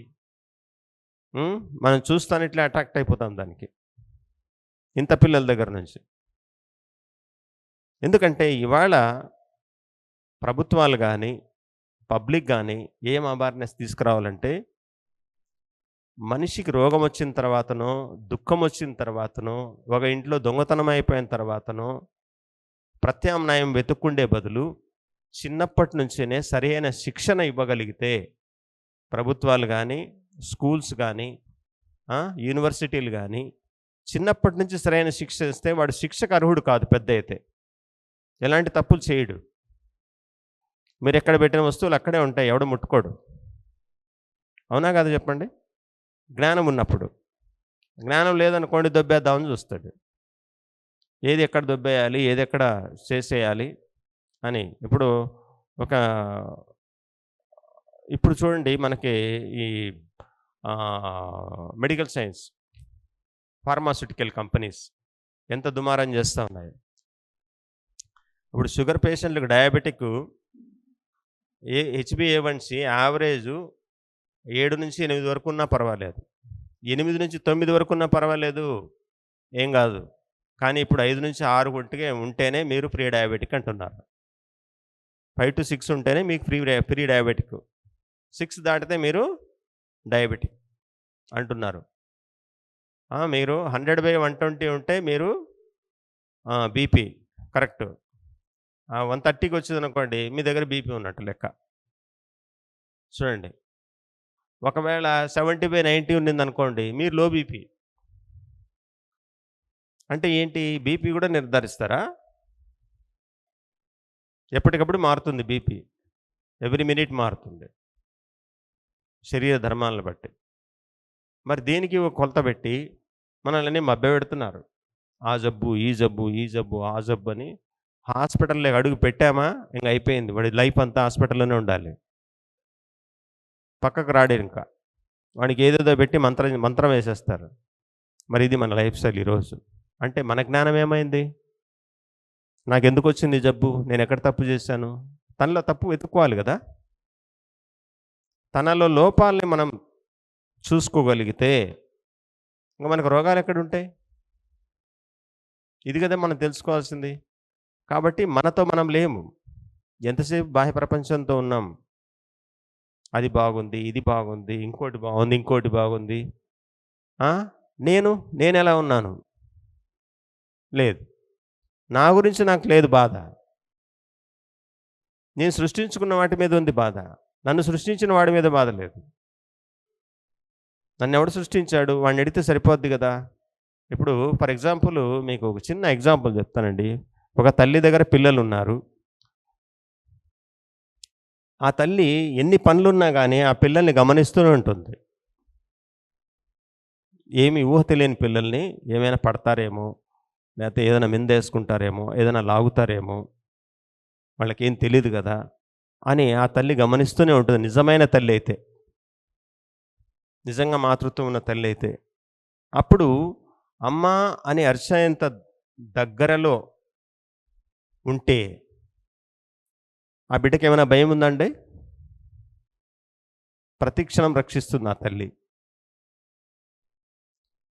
మనం చూస్తాను ఇట్లా అట్రాక్ట్ అయిపోతాం దానికి, ఇంత పిల్లల దగ్గర నుంచి. ఎందుకంటే ఇవాళ ప్రభుత్వాలు కానీ పబ్లిక్ కానీ ఏం అవేర్నెస్ తీసుకురావాలంటే మనిషికి రోగం వచ్చిన తర్వాతనో దుఃఖం వచ్చిన తర్వాతనో ఒక ఇంట్లో దొంగతనం అయిపోయిన తర్వాతనో ప్రత్యామ్నాయం వెతుక్కుండే బదులు చిన్నప్పటి నుంచేనే సరైన శిక్షణ ఇవ్వగలిగితే ప్రభుత్వాలు కానీ స్కూల్స్ కానీ యూనివర్సిటీలు కానీ చిన్నప్పటి నుంచి సరైన శిక్ష ఇస్తే వాడు శిక్షకు అర్హుడు కాదు. పెద్ద అయితే ఎలాంటి తప్పులు చేయడు. మీరు ఎక్కడ పెట్టిన వస్తువులు అక్కడే ఉంటాయి, ఎవడు ముట్టుకోడు. అవునా కాదు చెప్పండి? జ్ఞానం ఉన్నప్పుడు. జ్ఞానం లేదనుకోండి, దొబ్బేద్దామని చూస్తాడు. ఏది ఎక్కడ దొబ్బేయాలి, ఏది ఎక్కడ చేసేయాలి అని. ఇప్పుడు చూడండి, మనకి ఈ మెడికల్ సైన్స్, ఫార్మాస్యూటికల్ కంపెనీస్ ఎంత దుమారం చేస్తూ ఉన్నాయి. ఇప్పుడు షుగర్ పేషెంట్లకు డయాబెటిక్ HbA1c యావరేజు 7 నుంచి 8 వరకు ఉన్నా పర్వాలేదు, 8 నుంచి 9 వరకు ఉన్నా పర్వాలేదు, ఏం కాదు. కానీ ఇప్పుడు 5 నుంచి 6 ఉంటేనే మీరు ప్రీ డయాబెటిక్ అంటున్నారు. 5 to 6 ఉంటేనే మీకు ప్రీ డయాబెటిక్, 6 దాటితే మీరు డయాబెటిక్ అంటున్నారు. మీరు 100/120 ఉంటే మీరు బీపీ కరెక్ట్. 130కి వచ్చింది అనుకోండి, మీ దగ్గర బీపీ ఉన్నట్టు లెక్క. చూడండి, ఒకవేళ 70/90 ఉన్నింది అనుకోండి, మీరు లో బీపీ. అంటే ఏంటి? బీపీ కూడా నిర్ధారిస్తారా? ఎప్పటికప్పుడు మారుతుంది బీపీ, ఎవ్రీ మినిట్ మారుతుంది శరీర ధర్మాలను బట్టి. మరి దీనికి ఒక కొలత పెట్టి మనల్ని మభ్యపెడుతున్నారు. ఆ జబ్బు, ఈ జబ్బు, ఈ జబ్బు, ఆ జబ్బు అని. హాస్పిటల్లో అడుగు పెట్టామా ఇంక అయిపోయింది, వాడి లైఫ్ అంతా హాస్పిటల్లోనే ఉండాలి, పక్కకు రాడు. ఇంకా వాడికి ఏదేదో పెట్టి మంత్రం వేసేస్తారు. మరి ఇది మన లైఫ్ స్టైల్ ఈరోజు. అంటే మన జ్ఞానం ఏమైంది? నాకెందుకు వచ్చింది ఈ జబ్బు? నేను ఎక్కడ తప్పు చేశాను? తనలో తప్పు వెతుక్కోవాలి కదా. తనలో లోపాలని మనం చూసుకోగలిగితే ఇంక మనకు రోగాలు ఎక్కడుంటాయి? ఇది కదా మనం తెలుసుకోవాల్సింది. కాబట్టి మనతో మనం లేము. ఎంతసేపు బాహ్య ప్రపంచంతో ఉన్నాం. అది బాగుంది, ఇది బాగుంది, ఇంకోటి బాగుంది, ఇంకోటి బాగుంది. ఆ? నేనెలా ఉన్నాను? లేదు. నా గురించి నాకు లేదు బాధ. నేను సృష్టించుకున్న వాటి మీద ఉంది బాధ. నన్ను సృష్టించిన వాడి మీద బాధ లేదు. నన్నెవడు సృష్టించాడు? వాడిని అడిగితే సరిపోద్ది కదా. ఇప్పుడు ఫర్ ఎగ్జాంపుల్ మీకు ఒక చిన్న ఎగ్జాంపుల్ చెప్తానండి. ఒక తల్లి దగ్గర పిల్లలున్నారు. ఆ తల్లి ఎన్ని పనులున్నా కానీ ఆ పిల్లల్ని గమనిస్తూనే ఉంటుంది. ఏమి ఊహ తెలియని పిల్లల్ని ఏమైనా పడతారేమో, లేకపోతే ఏదైనా మిందేసుకుంటారేమో, ఏదైనా లాగుతారేమో, వాళ్ళకేం తెలియదు కదా అని ఆ తల్లి గమనిస్తూనే ఉంటుంది. నిజమైన తల్లి అయితే, నిజంగా మాతృత్వం ఉన్న తల్లి అయితే. అప్పుడు అమ్మ అని అరిచేంత దగ్గరలో ఉంటే ఆ బిడ్డకి ఏమైనా భయం ఉందండి? ప్రతిక్షణం రక్షిస్తుంది ఆ తల్లి.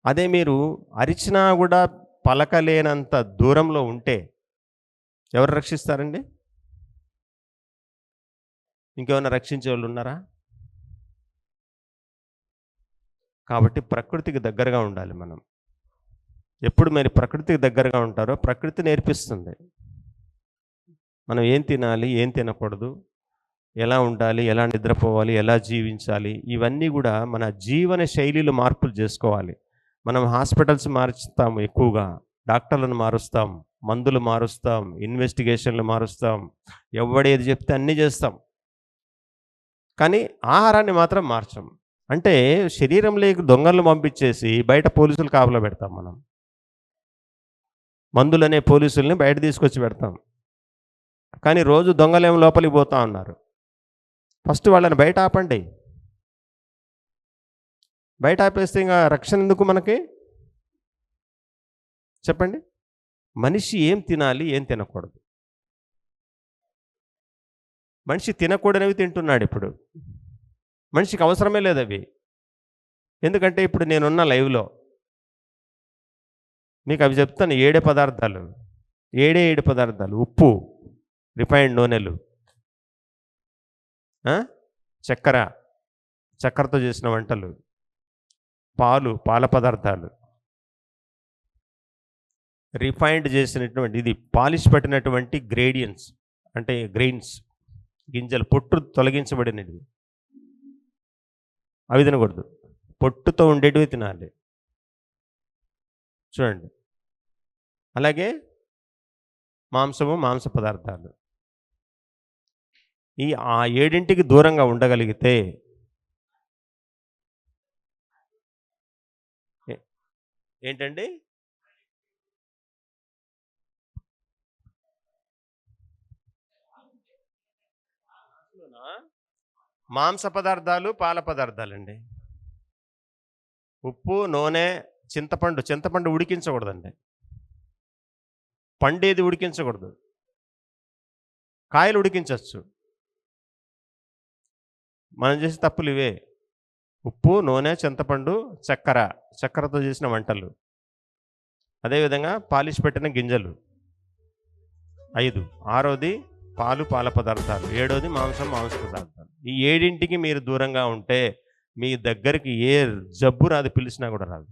అదే మీరు అరిచినా కూడా పలకలేనంత దూరంలో ఉంటే ఎవరు రక్షిస్తారండి? ఇంకేమైనా రక్షించే వాళ్ళు ఉన్నారా? కాబట్టి ప్రకృతికి దగ్గరగా ఉండాలి మనం. ఎప్పుడు మీరు ప్రకృతికి దగ్గరగా ఉంటారో ప్రకృతి నేర్పిస్తుంది. మనం ఏం తినాలి, ఏం తినకూడదు, ఎలా ఉండాలి, ఎలా నిద్రపోవాలి, ఎలా జీవించాలి, ఇవన్నీ కూడా మన జీవన శైలిలో మార్పులు చేసుకోవాలి. మనం హాస్పిటల్స్ మారుస్తాం, ఎక్కువగా డాక్టర్లను మారుస్తాం, మందులు మారుస్తాం, ఇన్వెస్టిగేషన్లు మారుస్తాం, ఎవడేది చెప్తే అన్నీ చేస్తాం. కానీ ఆహారాన్ని మాత్రం మార్చం. అంటే శరీరంలోకి దొంగలను పంపించేసి బయట పోలీసులు కాపలా పెడతాం మనం. మందులనే పోలీసుల్ని బయట తీసుకొచ్చి పెడతాం. కానీ రోజు దొంగలేమో లోపలికి పోతా ఉన్నారు. ఫస్ట్ వాళ్ళని బయట ఆపండి. బయట ఆపేస్తే ఇంకా రక్షణ ఎందుకు మనకి? చెప్పండి. మనిషి ఏం తినాలి, ఏం తినకూడదు. మనిషి తినకూడనివి తింటున్నాడు ఇప్పుడు. మనిషికి అవసరమే లేదు అవి. ఎందుకంటే ఇప్పుడు నేనున్న లైవ్లో మీకు అవి చెప్తాను. 7 పదార్థాలు, 7 పదార్థాలు: ఉప్పు, రిఫైన్డ్ నూనెలు, చక్కెర, చక్కెరతో చేసిన వంటలు, పాలు, పాల పదార్థాలు, రిఫైన్డ్ చేసినటువంటి, ఇది పాలిష్ పట్టినటువంటి గ్రేడియన్స్ అంటే గ్రెయిన్స్, గింజలు, పొట్టు తొలగించబడినవి అవి తినకూడదు. పొట్టుతో ఉండేటివి తినాలి. చూడండి. అలాగే మాంసము, మాంస పదార్థాలు, ఆ 7ంటికి దూరంగా ఉండగలిగితే ఏంటండి? మాంస పదార్థాలు, పాల పదార్థాలండి. ఉప్పు, నూనె, చింతపండు. చింతపండు ఉడికించకూడదండి. పండేది ఉడికించకూడదు. కాయలు ఉడికించవచ్చు. మనం చేసే తప్పులు ఇవే. ఉప్పు, నూనె, చింతపండు, చక్కెర, చక్కెరతో చేసిన వంటలు, అదేవిధంగా పాలిష్ పెట్టిన గింజలు 5. 6వది పాలు, పాల పదార్థాలు. 7వది మాంసం, మాంస పదార్థాలు. ఈ 7ంటికి మీరు దూరంగా ఉంటే మీ దగ్గరికి ఏ జబ్బు రాదు, పిలిచినా కూడా రాదు.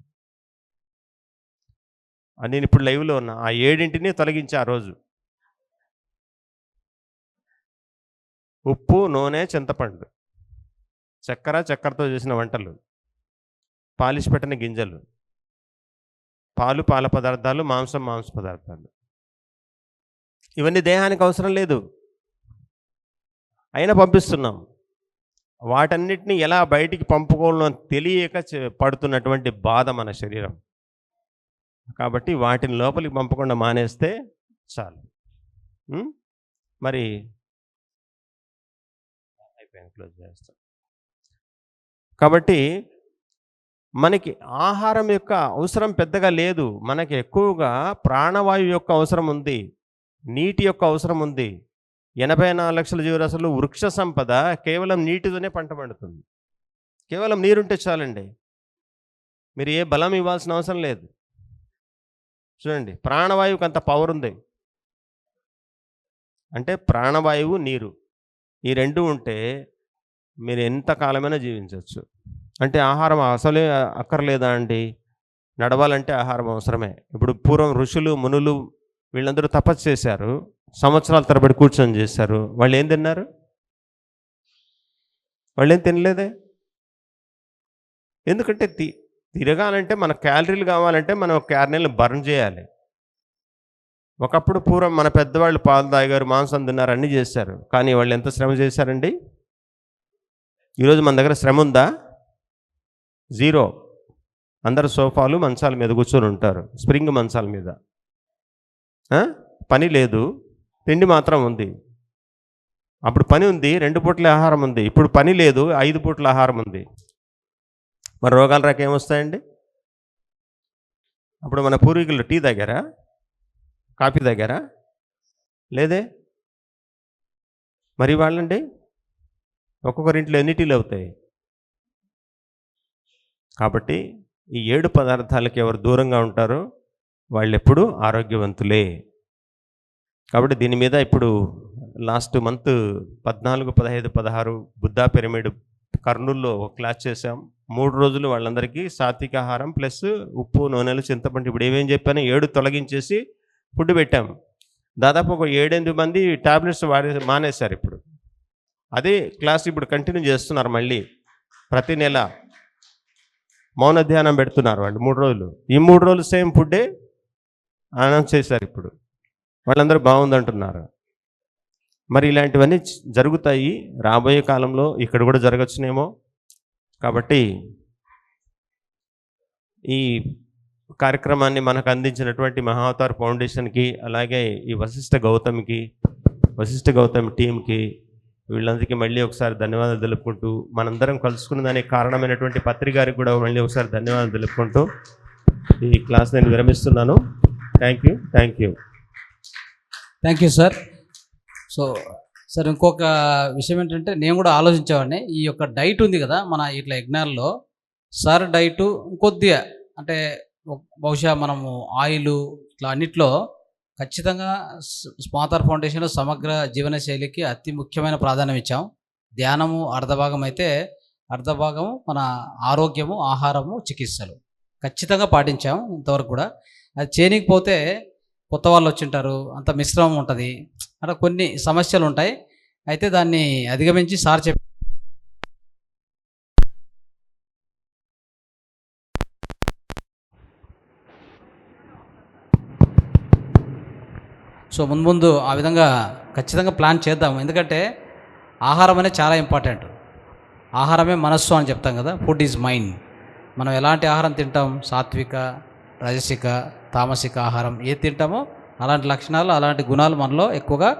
నేను ఇప్పుడు లైవ్లో ఉన్నా. ఆ 7ంటిని తొలగించి ఆ రోజు ఉప్పు, నూనె, చింతపండు, చక్కెర, చక్కెరతో చేసిన వంటలు, పాలిష్ పెట్టిన గింజలు, పాలు, పాల పదార్థాలు, మాంసం, మాంస పదార్థాలు. ఇవన్నీ దేహానికి అవసరం లేదు, అయినా పంపిస్తున్నాం. వాటన్నిటిని ఎలా బయటికి పంపుకోవాలో తెలియక పడుతున్నటువంటి బాధ మన శరీరం. కాబట్టి వాటిని లోపలికి పంపకుండా మానేస్తే చాలు. మరి అయిపోయింది, క్లోజ్ చేస్తాం. కాబట్టి మనకి ఆహారం యొక్క అవసరం పెద్దగా లేదు. మనకి ఎక్కువగా ప్రాణవాయువు యొక్క అవసరం ఉంది, నీటి యొక్క అవసరం ఉంది. 84 లక్షల జీవరాశులు వృక్ష సంపద కేవలం నీటితోనే పంట పండుతుంది. కేవలం నీరుంటే చాలండి, మీరు ఏ బలం ఇవ్వాల్సిన అవసరం లేదు. చూడండి, ప్రాణవాయువుకి అంత పవర్ ఉంది. అంటే ప్రాణవాయువు, నీరు, ఈ రెండు ఉంటే మీరు ఎంత కాలమైనా జీవించవచ్చు. అంటే ఆహారం అసలే అక్కర్లేదా అండి? నడవాలంటే ఆహారం అవసరమే. ఇప్పుడు పూర్వం ఋషులు, మునులు వీళ్ళందరూ తపస్సు చేశారు, సంవత్సరాల తరబడి కూర్చొని చేశారు. వాళ్ళు ఏం తిన్నారు? వాళ్ళు ఏం తినలేదే. ఎందుకంటే తిరగాలంటే మన క్యాలరీలు కావాలంటే మనం ఒక 6 నెలలు బర్న్ చేయాలి. ఒకప్పుడు పూర్వం మన పెద్దవాళ్ళు పాలు తాగారు, మాంసం తిన్నారు, అన్నీ చేశారు. కానీ వాళ్ళు ఎంత శ్రమ చేశారండి? ఈరోజు మన దగ్గర శ్రమ ఉందా? జీరో. అందరు సోఫాలు, మంచాల మీద కూర్చొని ఉంటారు, స్ప్రింగ్ మంచాల మీద. పని లేదు, తిండి మాత్రం ఉంది. అప్పుడు పని ఉంది, 2 పూట్ల ఆహారం ఉంది. ఇప్పుడు పని లేదు, 5 పూట్ల ఆహారం ఉంది. మరి రోగాలు రాక ఏమొస్తాయండి? అప్పుడు మన పూర్వీకులు టీ తాగారా? కాఫీ తాగారా? లేదే. మరి వాళ్ళండి ఒక్కొక్కరింట్లో ఎన్ని టీలు అవుతాయి? కాబట్టి ఈ 7 పదార్థాలకి ఎవరు దూరంగా ఉంటారో వాళ్ళు ఎప్పుడు ఆరోగ్యవంతులే. కాబట్టి దీని మీద ఇప్పుడు లాస్ట్ మంత్ 14, 15, 16 బుద్ధా పిరమిడ్ కర్నూల్లో ఒక క్లాస్ చేసాం. 3 రోజులు వాళ్ళందరికీ సాత్విక ఆహారం ప్లస్ ఉప్పు, నూనెలు, చింతపండు, ఇప్పుడు ఏమేం చెప్పానో 7 తొలగించేసి ఫుడ్ పెట్టాం. దాదాపు ఒక 7-8 మంది టాబ్లెట్స్ మానేశారు. ఇప్పుడు అదే క్లాస్ ఇప్పుడు కంటిన్యూ చేస్తున్నారు. మళ్ళీ ప్రతి నెల మౌన ధ్యానం పెడుతున్నారు వాళ్ళు 3 రోజులు. ఈ 3 రోజులు సేమ్ ఫుడ్డే అనౌన్స్ చేశారు. ఇప్పుడు వాళ్ళందరూ బాగుందంటున్నారు. మరి ఇలాంటివన్నీ జరుగుతాయి రాబోయే కాలంలో, ఇక్కడ కూడా జరగచ్చునేమో. కాబట్టి ఈ కార్యక్రమాన్ని మనకు అందించినటువంటి మహావతార్ ఫౌండేషన్కి, అలాగే ఈ వశిష్ఠ గౌతమ్ టీంకి, వీళ్ళందరికీ మళ్ళీ ఒకసారి ధన్యవాదాలు తెలుపుకుంటూ, మనందరం కలుసుకున్న దానికి కారణమైనటువంటి పత్రి గారికి కూడా మళ్ళీ ఒకసారి ధన్యవాదాలు తెలుపుకుంటూ ఈ క్లాస్ నేను విరమిస్తున్నాను. Thank you sir. So sir, ఇంకొక విషయం ఏంటంటే, నేను కూడా ఆలోచించేవాడిని, ఈ యొక్క డైట్ ఉంది కదా మన ఇట్లా యజ్ఞాల్లో, సార్ డైటు ఇంకొద్దిగా అంటే బహుశా మనము ఆయిల్ ఇట్లా అన్నిట్లో ఖచ్చితంగా స్మాతర్ ఫౌండేషన్లో సమగ్ర జీవన శైలికి అతి ముఖ్యమైన ప్రాధాన్యం ఇచ్చాం. ధ్యానము అర్ధభాగం అయితే, అర్ధభాగము మన ఆరోగ్యము, ఆహారము, చికిత్సలు ఖచ్చితంగా పాటించాం ఇంతవరకు కూడా. అది చేయకపోతే కొత్త వాళ్ళు వచ్చింటారు, అంత మిశ్రమం ఉంటుంది, అక్కడ కొన్ని సమస్యలు ఉంటాయి. అయితే దాన్ని అధిగమించి సార్ చెప్పి సో ముందు ఆ విధంగా ఖచ్చితంగా ప్లాన్ చేద్దాం. ఎందుకంటే ఆహారం అనేది చాలా ఇంపార్టెంట్. ఆహారమే మనస్సు అని చెప్తాం కదా, ఫుడ్ ఈజ్ మైండ్. మనం ఎలాంటి ఆహారం తింటాం, సాత్విక, రజసిక, తామసిక ఆహారం ఏది తింటామో అలాంటి లక్షణాలు, అలాంటి గుణాలు మనలో ఎక్కువగా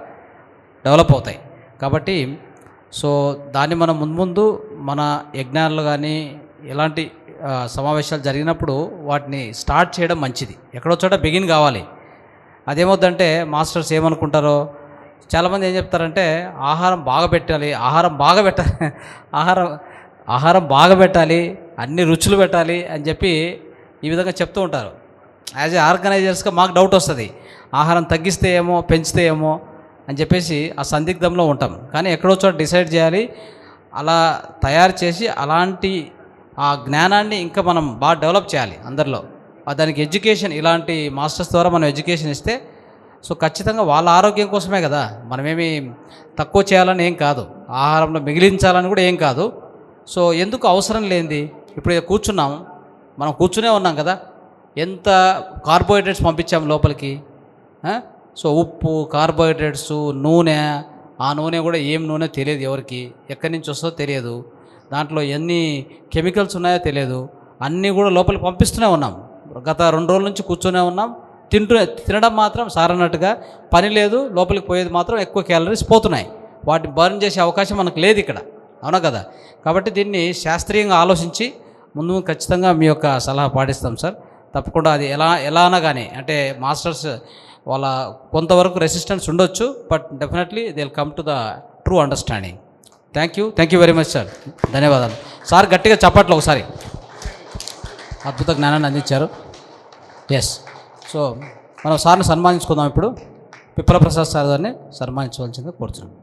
డెవలప్ అవుతాయి. కాబట్టి సో దాన్ని మనం ముందు మన యజ్ఞాలు కానీ ఎలాంటి సమావేశాలు జరిగినప్పుడు వాటిని స్టార్ట్ చేయడం మంచిది. ఎక్కడో చోట బిగిన్ కావాలి. అదేమవుద్దంటే మాస్టర్స్ ఏమనుకుంటారో, చాలామంది ఏం చెప్తారంటే ఆహారం బాగా పెట్టాలి, ఆహారం బాగా పెట్టాలి, అన్ని రుచులు పెట్టాలి అని చెప్పి ఈ విధంగా చెప్తూ ఉంటారు. యాజ్ ఏ ఆర్గనైజర్స్గా మాకు డౌట్ వస్తుంది, ఆహారం తగ్గిస్తే ఏమో పెంచితే ఏమో అని చెప్పేసి ఆ సందిగ్ధంలో ఉంటాం. కానీ ఎక్కడో చోట డిసైడ్ చేయాలి, అలా తయారు చేసి అలాంటి ఆ జ్ఞానాన్ని ఇంకా మనం బాగా డెవలప్ చేయాలి అందరిలో. దానికి ఎడ్యుకేషన్, ఇలాంటి మాస్టర్స్ ద్వారా మనం ఎడ్యుకేషన్ ఇస్తే సో ఖచ్చితంగా వాళ్ళ ఆరోగ్యం కోసమే కదా, మనమేమి తక్కువ చేయాలని ఏం కాదు, ఆహారంలో మిగిలించాలని కూడా ఏం కాదు. సో ఎందుకు అవసరం లేనిది ఇప్పుడు కూర్చున్నాం, మనం కూర్చునే ఉన్నాం కదా, ఎంత కార్బోహైడ్రేట్స్ పంపించాం లోపలికి. సో ఉప్పు, కార్బోహైడ్రేట్స్, నూనె, ఆ నూనె కూడా ఏం నూనె తెలియదు ఎవరికి, ఎక్కడి నుంచి వస్తుందో తెలియదు, దాంట్లో ఎన్ని కెమికల్స్ ఉన్నాయో తెలియదు, అన్నీ కూడా లోపలికి పంపిస్తూనే ఉన్నాం. గత 2 రోజుల నుంచి కూర్చొనే ఉన్నాం, తినడం మాత్రం సారన్నట్టుగా పని లేదు, లోపలికి పోయేది మాత్రం ఎక్కువ క్యాలరీస్ పోతున్నాయి. వాటిని బర్న్ చేసే అవకాశం మనకు లేదు ఇక్కడ, అవునా కదా. కాబట్టి దీన్ని శాస్త్రీయంగా ఆలోచించి ముందు ఖచ్చితంగా మీ యొక్క సలహా పాటిస్తాం సార్. తప్పకుండా అది ఎలానా కానీ అంటే మాస్టర్స్ వాళ్ళ కొంతవరకు రెసిస్టెన్స్ ఉండొచ్చు, but definitely they will come to the true understanding. Thank you very much sir. ధన్యవాదాలు సార్. గట్టిగా చప్పట్లు ఒకసారి. అద్భుత జ్ఞానాన్ని అందించారు. ఎస్. సో మనం సార్ని సన్మానించుకుందాం. ఇప్పుడు పిప్పల ప్రసాద్ సార్ గారిని సన్మానించవలసిందిగా కోరుతున్నాం.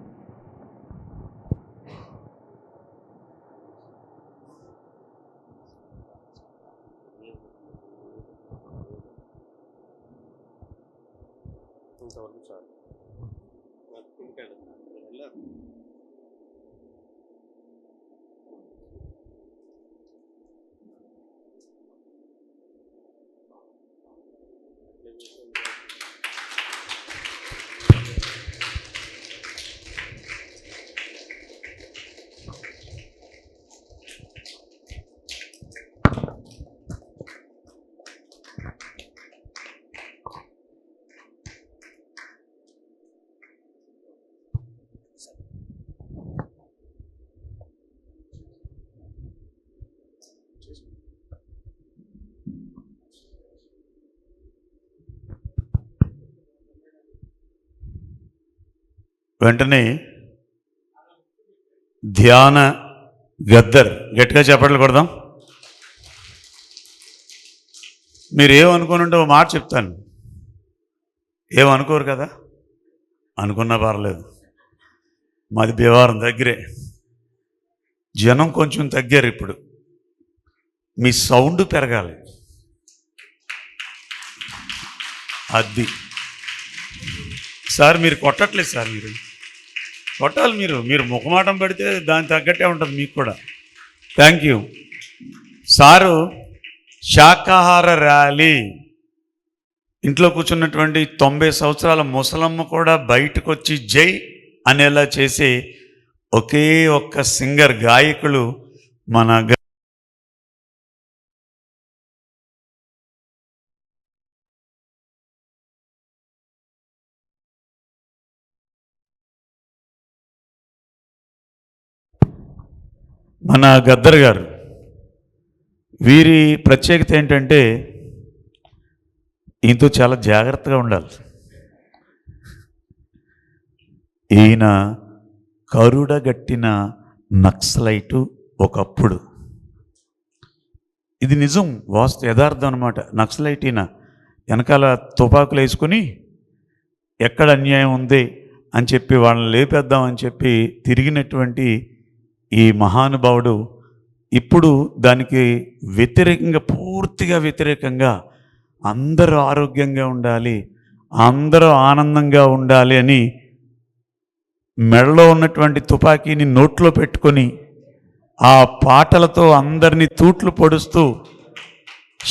వెంటనే ధ్యాన గద్దర్, గట్టిగా చప్పట్లు కొడదాం. మీరు ఏమనుకోనుంటే ఒక మాట చెప్తాను. ఏమనుకోరు కదా, అనుకున్నా పర్లేదు. మాది భీమవరం దగ్గరే, జనం కొంచెం తగ్గారు. ఇప్పుడు మీ సౌండ్ పెరగాలి. అది సార్, మీరు కొట్టట్లేదు సార్, మీరు కొట్టాలి. మీరు ముఖమాటం పెడితే దానికి తగ్గట్టే ఉంటుంది మీకు కూడా. Thank you sir. శాకాహార ర్యాలీ, ఇంట్లో కూర్చున్నటువంటి 90 సంవత్సరాల ముసలమ్మ కూడా బయటకు వచ్చి జై అనేలా చేసి ఒకే ఒక్క సింగర్ గాయకులు మన గద్దర్ గారు. వీరి ప్రత్యేకత ఏంటంటే ఈయనతో చాలా జాగ్రత్తగా ఉండాలి. ఈయన కరుడగట్టిన నక్సలైటు ఒకప్పుడు. ఇది నిజం, యథార్థం అనమాట. నక్సలైట్ ఈయన వెనకాల తుపాకులు వేసుకుని ఎక్కడ అన్యాయం ఉంది అని చెప్పి వాళ్ళని లేపేద్దామని చెప్పి తిరిగినటువంటి ఈ మహానుభావుడు ఇప్పుడు దానికి వ్యతిరేకంగా, పూర్తిగా వ్యతిరేకంగా అందరూ ఆరోగ్యంగా ఉండాలి, అందరూ ఆనందంగా ఉండాలి అని మెడలో ఉన్నటువంటి తుపాకీని నోట్లో పెట్టుకొని ఆ పాటలతో అందరినీ తూట్లు పొడుస్తూ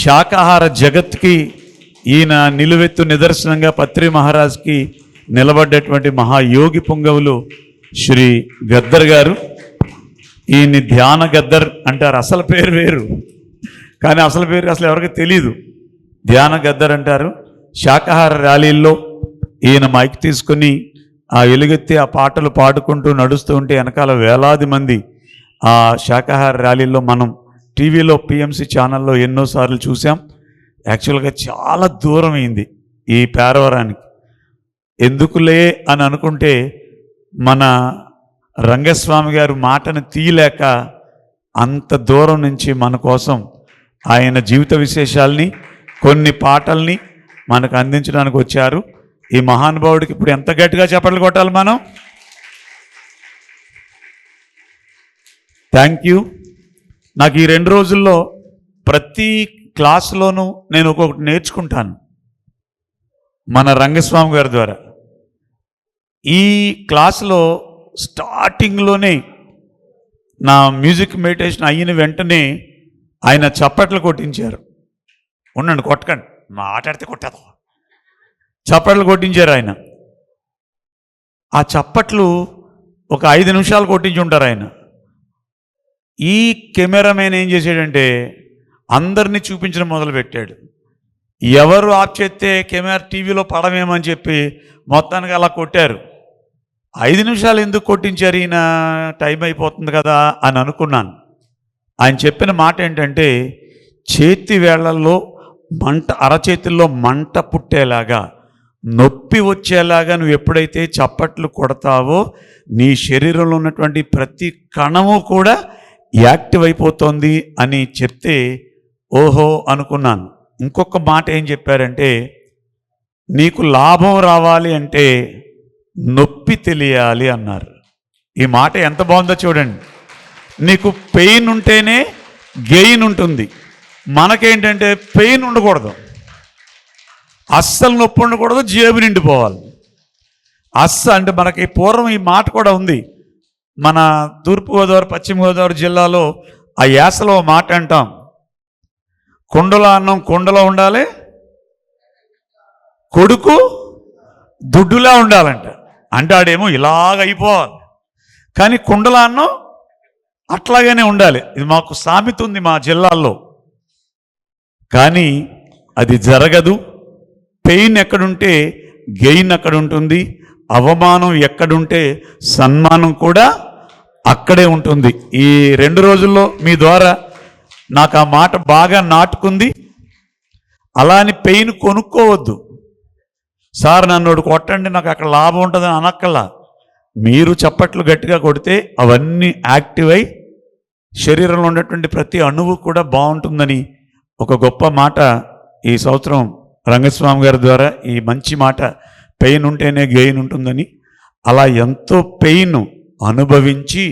శాకాహార జగత్కి ఈయన నిలువెత్తు నిదర్శనంగా పత్రి మహారాజ్కి నిలబడ్డటువంటి మహాయోగి పుంగవులు శ్రీ గద్దర్ గారు. ఈయన్ని ధ్యాన గద్దర్ అంటారు. అసలు పేరు వేరు, కానీ అసలు పేరు అసలు ఎవరికి తెలీదు. ధ్యాన గద్దర్ అంటారు. శాకాహార ర్యాలీల్లో ఈయన మైక్ తీసుకుని ఆ ఎలుగెత్తి ఆ పాటలు పాడుకుంటూ నడుస్తూ ఉంటే వెనకాల వేలాది మంది ఆ శాకాహార ర్యాలీల్లో మనం టీవీలో పిఎంసి ఛానల్లో ఎన్నోసార్లు చూసాం. యాక్చువల్గా చాలా దూరం అయింది ఈ పేరవరానికి. ఎందుకులే అని అనుకుంటే మన రంగస్వామి గారు మాటను తీయలేక అంత దూరం నుంచి మన కోసం ఆయన జీవిత విశేషాల్ని, కొన్ని పాటల్ని మనకు అందించడానికి వచ్చారు. ఈ మహానుభావుడికి ఇప్పుడు ఎంత గట్టిగా చప్పట్లు కొట్టాలి మనం. Thank you. నాకు ఈ 2 రోజుల్లో ప్రతి క్లాసులోనూ నేను ఒక్కొక్కటి నేర్చుకుంటాను మన రంగస్వామి గారి ద్వారా. ఈ క్లాసులో స్టార్టింగ్లోనే నా మ్యూజిక్ మెడిటేషన్ అయిన వెంటనే ఆయన చప్పట్లు కొట్టించారు. ఉండండి, కొట్టకండి, మాట్లాడితే కొట్టదు. చప్పట్లు కొట్టించారు ఆయన. ఆ చప్పట్లు ఒక 5 నిమిషాలు కొట్టించి ఉంటారు ఆయన. ఈ కెమెరామెన్ ఏం చేశాడంటే అందరినీ చూపించడం మొదలుపెట్టాడు. ఎవరు ఆఫ్ చేస్తే కెమెరా టీవీలో పడమేమని చెప్పి మొత్తానికి అలా కొట్టారు. 5 నిమిషాలు ఎందుకు కొట్టించారు ఈయన, టైం అయిపోతుంది కదా అని అనుకున్నాను. ఆయన చెప్పిన మాట ఏంటంటే, చేతి వేళ్లలో మంట, అరచేతుల్లో మంట పుట్టేలాగా, నొప్పి వచ్చేలాగా నువ్వు ఎప్పుడైతే చప్పట్లు కొడతావో నీ శరీరంలో ఉన్నటువంటి ప్రతి కణము కూడా యాక్టివ్ అయిపోతుంది అని చెప్తే ఓహో అనుకున్నాను. ఇంకొక మాట ఏం చెప్పారంటే, నీకు లాభం రావాలి అంటే నొప్పి తెలియాలి అన్నారు. ఈ మాట ఎంత బాగుందో చూడండి. నీకు పెయిన్ ఉంటేనే గెయిన్ ఉంటుంది. మనకేంటంటే పెయిన్ ఉండకూడదు, అస్సలు నొప్పి ఉండకూడదు, జేబు నిండిపోవాలి. అంటే మనకి పూర్వం ఈ మాట కూడా ఉంది. మన తూర్పుగోదావరి పశ్చిమ గోదావరి జిల్లాలో ఆ యాసలో మాట అంటాం, కుండలో అన్నం కుండలో ఉండాలి, కొడుకు దుడ్డులా ఉండాలంట. అంటే ఆడేమో ఇలాగ అయిపోవాలి, కానీ కుండల అన్నం అట్లాగానే ఉండాలి. ఇది మాకు సామెత ఉంది మా జిల్లాల్లో. కానీ అది జరగదు. పెయిన్ ఎక్కడుంటే గెయిన్ అక్కడ ఉంటుంది, అవమానం ఎక్కడుంటే సన్మానం కూడా అక్కడే ఉంటుంది. ఈ 2 రోజుల్లో మీ ద్వారా నాకు ఆ మాట బాగా నాటుకుంది. అలా అని పెయిన్ కొనుక్కోవద్దు. సార్ నన్ను కొట్టండి నాకు అక్కడ లాభం ఉంటుందని అనక్కల్లా. మీరు చప్పట్లు గట్టిగా కొడితే అవన్నీ యాక్టివ్ అయి శరీరంలో ఉన్నటువంటి ప్రతి అణువు కూడా బాగుంటుందని ఒక గొప్ప మాట ఈ సంవత్సరం రంగస్వామి గారి ద్వారా ఈ మంచి మాట, పెయిన్ ఉంటేనే గెయిన్ ఉంటుందని. అలా ఎంతో పెయిన్ అనుభవించి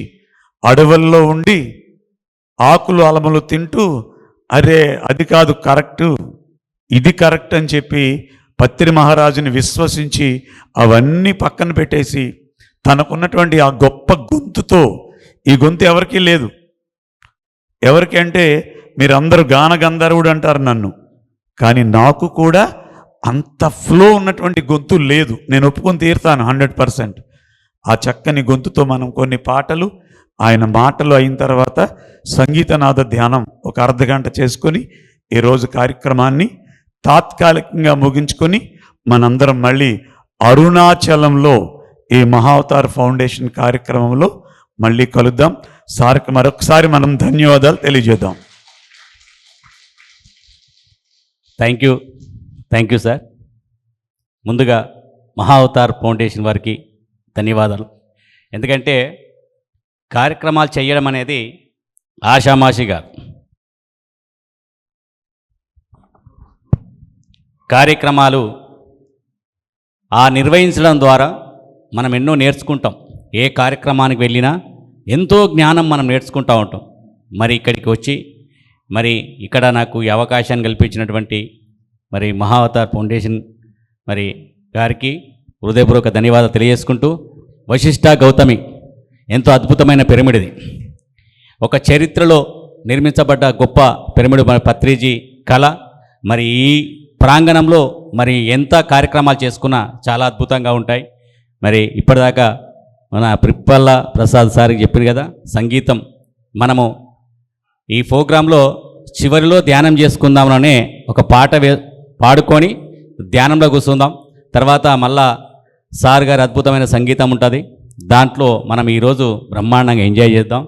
అడవుల్లో ఉండి ఆకులు అలములు తింటూ అరే అది కాదు కరెక్టు, ఇది కరెక్ట్ అని చెప్పి పత్రి మహారాజుని విశ్వసించి అవన్నీ పక్కన పెట్టేసి తనకున్నటువంటి ఆ గొప్ప గొంతుతో, ఈ గొంతు ఎవరికీ లేదు. ఎవరికి అంటే మీరందరూ గాన గంధర్వుడు అంటారు నన్ను, కానీ నాకు కూడా అంత ఫ్లో ఉన్నటువంటి గొంతు లేదు. నేను ఒప్పుకొని తీరుతాను 100%. ఆ చక్కని గొంతుతో మనం కొన్ని పాటలు, ఆయన మాటలు అయిన తర్వాత సంగీతనాద ధ్యానం ఒక అర్ధగంట చేసుకొని ఈరోజు కార్యక్రమాన్ని తాత్కాలికంగా ముగించుకొని మనందరం మళ్ళీ అరుణాచలంలో ఈ మహావతార్ ఫౌండేషన్ కార్యక్రమంలో మళ్ళీ కలుద్దాం. సార్కి మరొకసారి మనం ధన్యవాదాలు తెలియజేద్దాం. Thank you sir. ముందుగా మహావతార్ ఫౌండేషన్ వారికి ధన్యవాదాలు. ఎందుకంటే కార్యక్రమాలు చేయడం అనేది ఆషామాషిగా, కార్యక్రమాలు నిర్వహించడం ద్వారా మనం ఎన్నో నేర్చుకుంటాం. ఏ కార్యక్రమానికి వెళ్ళినా ఎంతో జ్ఞానం మనం నేర్చుకుంటూ ఉంటాం. మరి ఇక్కడికి వచ్చి మరి ఇక్కడ నాకు ఈ అవకాశాన్ని కల్పించినటువంటి మరి మహావతార్ ఫౌండేషన్ మరి గారికి హృదయపూర్వక ధన్యవాదాలు తెలియజేసుకుంటూ, వశిష్ఠ గౌతమి ఎంతో అద్భుతమైన పిరమిడ్ ఇది. ఒక చరిత్రలో నిర్మించబడ్డ గొప్ప పిరమిడ్ మన పత్రిజీ కళ. మరి ఈ ప్రాంగణంలో మరి ఎంత కార్యక్రమాలు చేసుకున్నా చాలా అద్భుతంగా ఉంటాయి. మరి ఇప్పటిదాకా మన ప్రిప్పల్ల ప్రసాద్ సార్కి చెప్పింది కదా, సంగీతం మనము ఈ ప్రోగ్రాంలో చివరిలో ధ్యానం చేసుకుందామనే ఒక పాట పాడుకొని ధ్యానంలో కూర్చుందాం. తర్వాత మళ్ళా సార్ గారి అద్భుతమైన సంగీతం ఉంటుంది, దాంట్లో మనం ఈరోజు బ్రహ్మాండంగా ఎంజాయ్ చేద్దాం.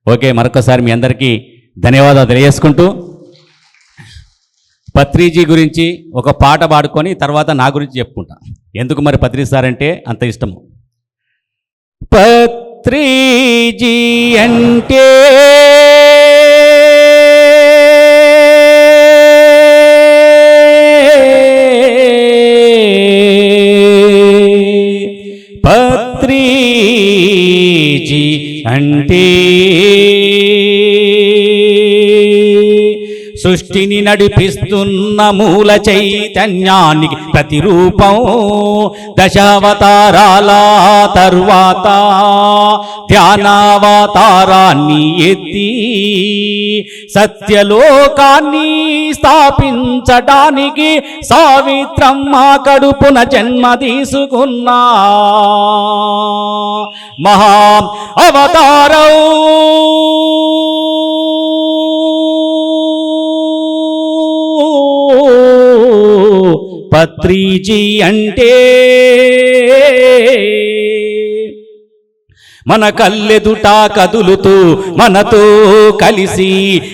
ఓకే, మరొకసారి మీ అందరికీ ధన్యవాదాలు తెలియజేసుకుంటూ పత్రిజీ గురించి ఒక పాట పాడుకొని తర్వాత నా గురించి చెప్పుకుంటా. ఎందుకు మరి పత్రి సార్ అంటే అంత ఇష్టము. పత్రిజీ అంటే పత్రిజీ అంటే సృష్టిని నడిపిస్తున్న మూల చైతన్యానికి ప్రతిరూపం. దశావతారాల తరువాత ధ్యానావతారాన్ని ఎత్తి సత్యలోకాన్ని స్థాపించడానికి సావిత్రమ్మ కడుపున జన్మ తీసుకున్నా మహా అవతారం. పత్రిజీ అంటే మన కళ్ళెదుట కదులుతూ మనతో కలిసి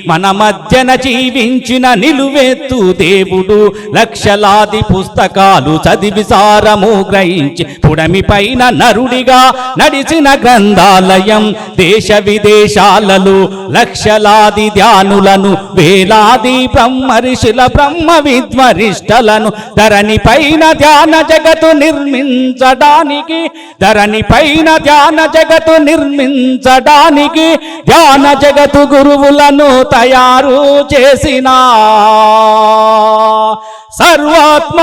మన మధ్యన జీవించిన నిలువెత్తు దేవుడు, లక్షలాది పుస్తకాలు చదివి సారము గ్రహించి పుడమి పైన నరుడిగా నడిచిన గ్రంథాలయం, దేశ విదేశాలలో లక్షలాది ధ్యానులను, వేలాది బ్రహ్మర్షుల బ్రహ్మ విద్వరిష్టలను ధరణి పైన ధ్యాన జగతు నిర్మించడానికి, ధరణి పైన ధ్యాన జగతు నిర్మించడానికి ధ్యాన జగతు గురువులను తయారు చేసిన సర్వాత్మ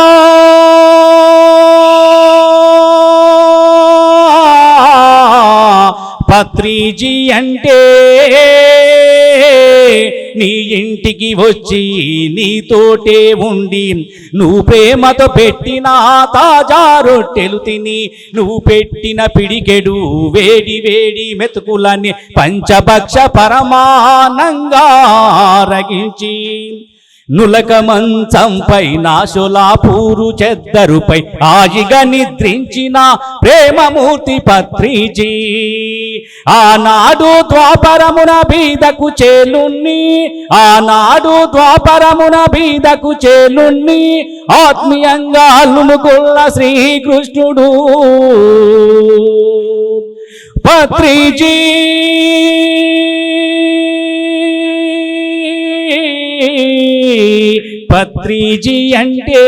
పత్రిజీ అంటే నీ ఇంటికి వచ్చి నీతోటే ఉండి నువ్వు ప్రేమతో పెట్టిన తాజా రొట్టెలు తిని, నువ్వు పెట్టిన పిడికెడు వేడి వేడి మెతుకులని పంచభక్ష పరమానంగా రగించి, నులక మంచంపై నాశులాపూరు చెద్దరుపై ఆజిగా నిద్రించిన ప్రేమమూర్తి పత్రిజీ, ఆనాడు ద్వాపరమున బీదకు చేలున్ని, ఆనాడు ద్వాపరమున బీదకు చేలున్ని ఆత్మీయంగా అల్లునుకున్న శ్రీకృష్ణుడు పత్రిజీ. పత్రిజీ అంటే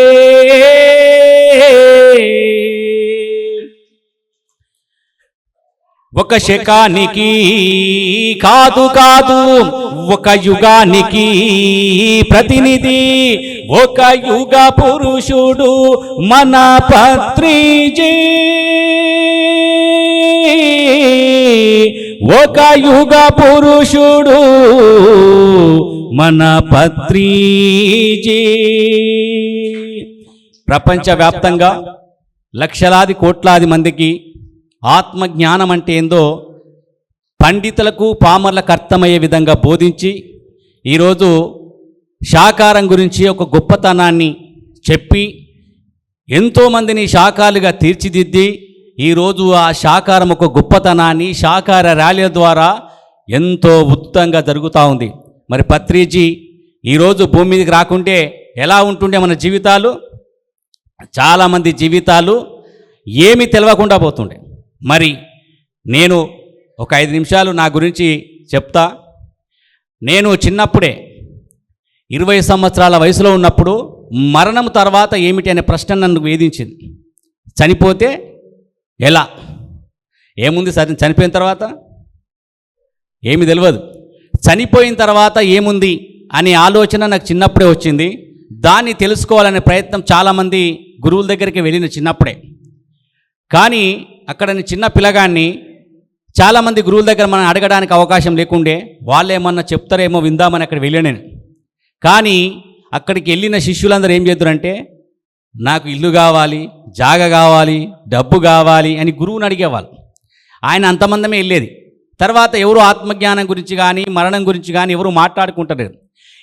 ఒక శకానికి కాదు కాదు, ఒక యుగానికి ప్రతినిధి, ఒక యుగ పురుషుడు మన పత్రిజీ, ఒక యుగ పురుషుడు మన పత్రిజీ. ప్రపంచవ్యాప్తంగా లక్షలాది కోట్లాది మందికి ఆత్మజ్ఞానం అంటే ఏందో పండితులకు పామర్లకు అర్థమయ్యే విధంగా బోధించి, ఈరోజు శాకారం గురించి ఒక గొప్పతనాన్ని చెప్పి ఎంతోమందిని శాకాలుగా తీర్చిదిద్ది, ఈరోజు ఆ శాకారం ఒక గొప్పతనాన్ని శాకార ర్యాలీల ద్వారా ఎంతో ఉత్తంగా జరుగుతూ ఉంది. మరి పత్రిజీ ఈరోజు భూమి మీదకి రాకుంటే ఎలా ఉంటుండే మన జీవితాలు? చాలామంది జీవితాలు ఏమీ తెలియకుండా పోతుండే. మరి నేను ఒక 5 నిమిషాలు నా గురించి చెప్తా. నేను చిన్నప్పుడే 20 సంవత్సరాల వయసులో ఉన్నప్పుడు మరణం తర్వాత ఏమిటి అనే ప్రశ్న నన్ను వేధించింది. చనిపోతే ఎలా? ఏముంది సరే, చనిపోయిన తర్వాత ఏమి తెలియదు. చనిపోయిన తర్వాత ఏముంది అనే ఆలోచన నాకు చిన్నప్పుడే వచ్చింది. దాన్ని తెలుసుకోవాలనే ప్రయత్నం చాలామంది గురువుల దగ్గరికి వెళ్ళిన చిన్నప్పుడే. కానీ అక్కడ నేను చిన్న పిల్లగాన్ని చాలామంది గురువుల దగ్గర మనం అడగడానికి అవకాశం లేకుండే, వాళ్ళు ఏమన్నా చెప్తారేమో విందామని అక్కడ వెళ్ళాను నేను. కానీ అక్కడికి వెళ్ళిన శిష్యులందరూ ఏం చేద్దురంటే, నాకు ఇల్లు కావాలి, జాగ కావాలి, డబ్బు కావాలి అని గురువుని అడిగేవాళ్ళు. ఆయన అంతమందమే వెళ్ళేది. తర్వాత ఎవరు ఆత్మజ్ఞానం గురించి కానీ మరణం గురించి కానీ ఎవరు మాట్లాడుకుంటలేరు.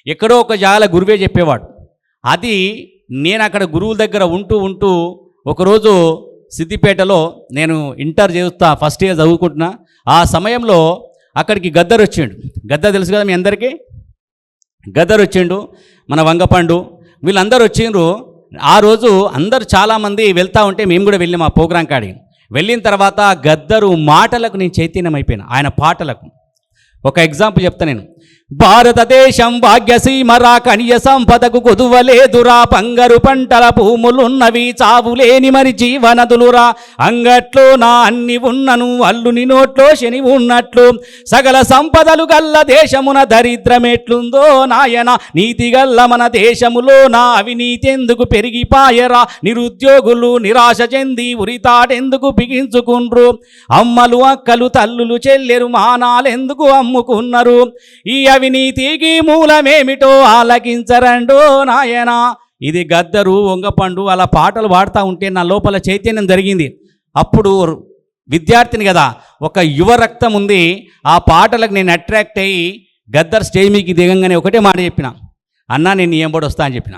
ఎక్కడో ఒక జాగల గురువే చెప్పేవాడు. అది నేను అక్కడ గురువుల దగ్గర ఉంటూ ఒకరోజు సిద్దిపేటలో నేను ఇంటర్ చేస్తా, ఫస్ట్ ఇయర్ చదువుకుంటున్నా. ఆ సమయంలో అక్కడికి గద్దర్ వచ్చిండు. గద్దర్ తెలుసు కదా మీ అందరికీ. గద్దర్ వచ్చిండు, మన వంగపండు, వీళ్ళందరూ వచ్చిండ్రు. ఆ రోజు అందరు చాలామంది వెళ్తూ ఉంటే మేము కూడా వెళ్ళాం ఆ ప్రోగ్రాం కాడికి. వెళ్ళిన తర్వాత గద్దరు మాటలకు నేను చైతన్యం అయిపోయినా, ఆయన పాటలకు. ఒక ఎగ్జాంపుల్ చెప్తా నేను. భారతదేశం భాగ్యసీమరా, కనియ సంపదకు కొదువలేదురా, పంగరు పంటల భూములున్నవి, చావులేని మరి జీవనదులురా, అంగట్లో నా అన్ని ఉన్నను, అల్లుని నోట్లో శని ఉన్నట్లు, సకల సంపదలు గల్ల దేశమున దరిద్రమెట్లుందో నాయన, నీతి గల్ల మన దేశములో నా అవినీతి ఎందుకు పెరిగిపాయరా, నిరుద్యోగులు నిరాశ చెంది ఉరితాటెందుకు బిగించుకుండ్రు, అమ్మలు అక్కలు తల్లులు చెల్లెరు మానాలెందుకు అమ్ముకున్నారు, ఈ అవినీతికి మూలమేమిటో ఆలకించరండో నాయన. ఇది గద్దరు వంగపండు అలా పాటలు పాడుతూ ఉంటే నా లోపల చైతన్యం జరిగింది. అప్పుడు విద్యార్థిని కదా, ఒక యువ రక్తం ఉంది. ఆ పాటలకు నేను అట్రాక్ట్ అయ్యి గద్దర్ స్టేజ్ మీదకి దిగంగానే ఒకటే మాట చెప్పిన, అన్నా నేను నీ ఎంబడి వస్తా అని చెప్పిన.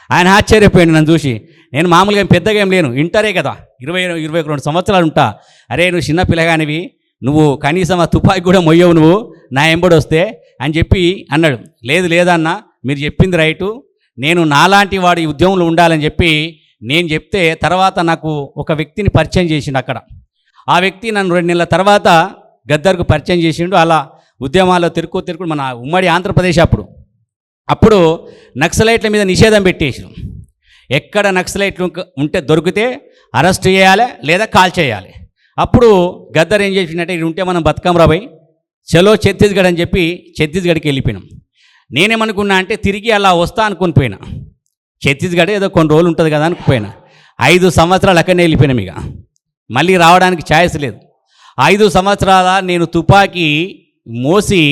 ఆయన ఆశ్చర్యపోయాడు నన్ను చూసి. నేను మామూలుగా పెద్దగా ఏం లేను, ఇంటరే కదా, 21 సంవత్సరాలు ఉంటా. అరే నువ్వు చిన్న పిల్లగానివి, నువ్వు కనీసం ఆ తుపాకి కూడా మొయ్యవు నువ్వు నా ఎంబడి వస్తే అని చెప్పి అన్నాడు. లేదు లేదన్న, మీరు చెప్పింది రైటు, నేను నాలాంటి వాడు ఈ ఉద్యమంలో ఉండాలని చెప్పి నేను చెప్తే తర్వాత నాకు ఒక వ్యక్తిని పరిచయం చేసిండు అక్కడ. ఆ వ్యక్తి నన్ను 2 నెలల తర్వాత గద్దర్కు పరిచయం చేసిండు. అలా ఉద్యమాల్లో తిరుక్కు మన ఉమ్మడి ఆంధ్రప్రదేశ్ అప్పుడు నక్సలైట్ల మీద నిషేధం పెట్టేసారు. ఎక్కడ నక్సలైట్లు ఉంటే దొరికితే అరెస్ట్ చేయాలి లేదా కాల్ చేయాలి. అప్పుడు గద్దర్ ఏం చేసిందంటే, ఇది ఉంటే మనం బతుకం రాబోయ్, చలో ఛత్తీస్గఢ్ అని చెప్పి ఛత్తీస్గఢ్కి వెళ్ళిపోయినాం. నేనేమనుకున్నా అంటే తిరిగి అలా వస్తా అనుకుని పోయినా. ఛత్తీస్గఢ్ ఏదో కొన్ని రోజులు ఉంటుంది కదా అనుకుపోయినా. 5 సంవత్సరాలు అక్కడనే వెళ్ళిపోయినాం. ఇక మళ్ళీ రావడానికి ఛాయిస్ లేదు. 5 సంవత్సరాల నేను తుపాకీ మోసి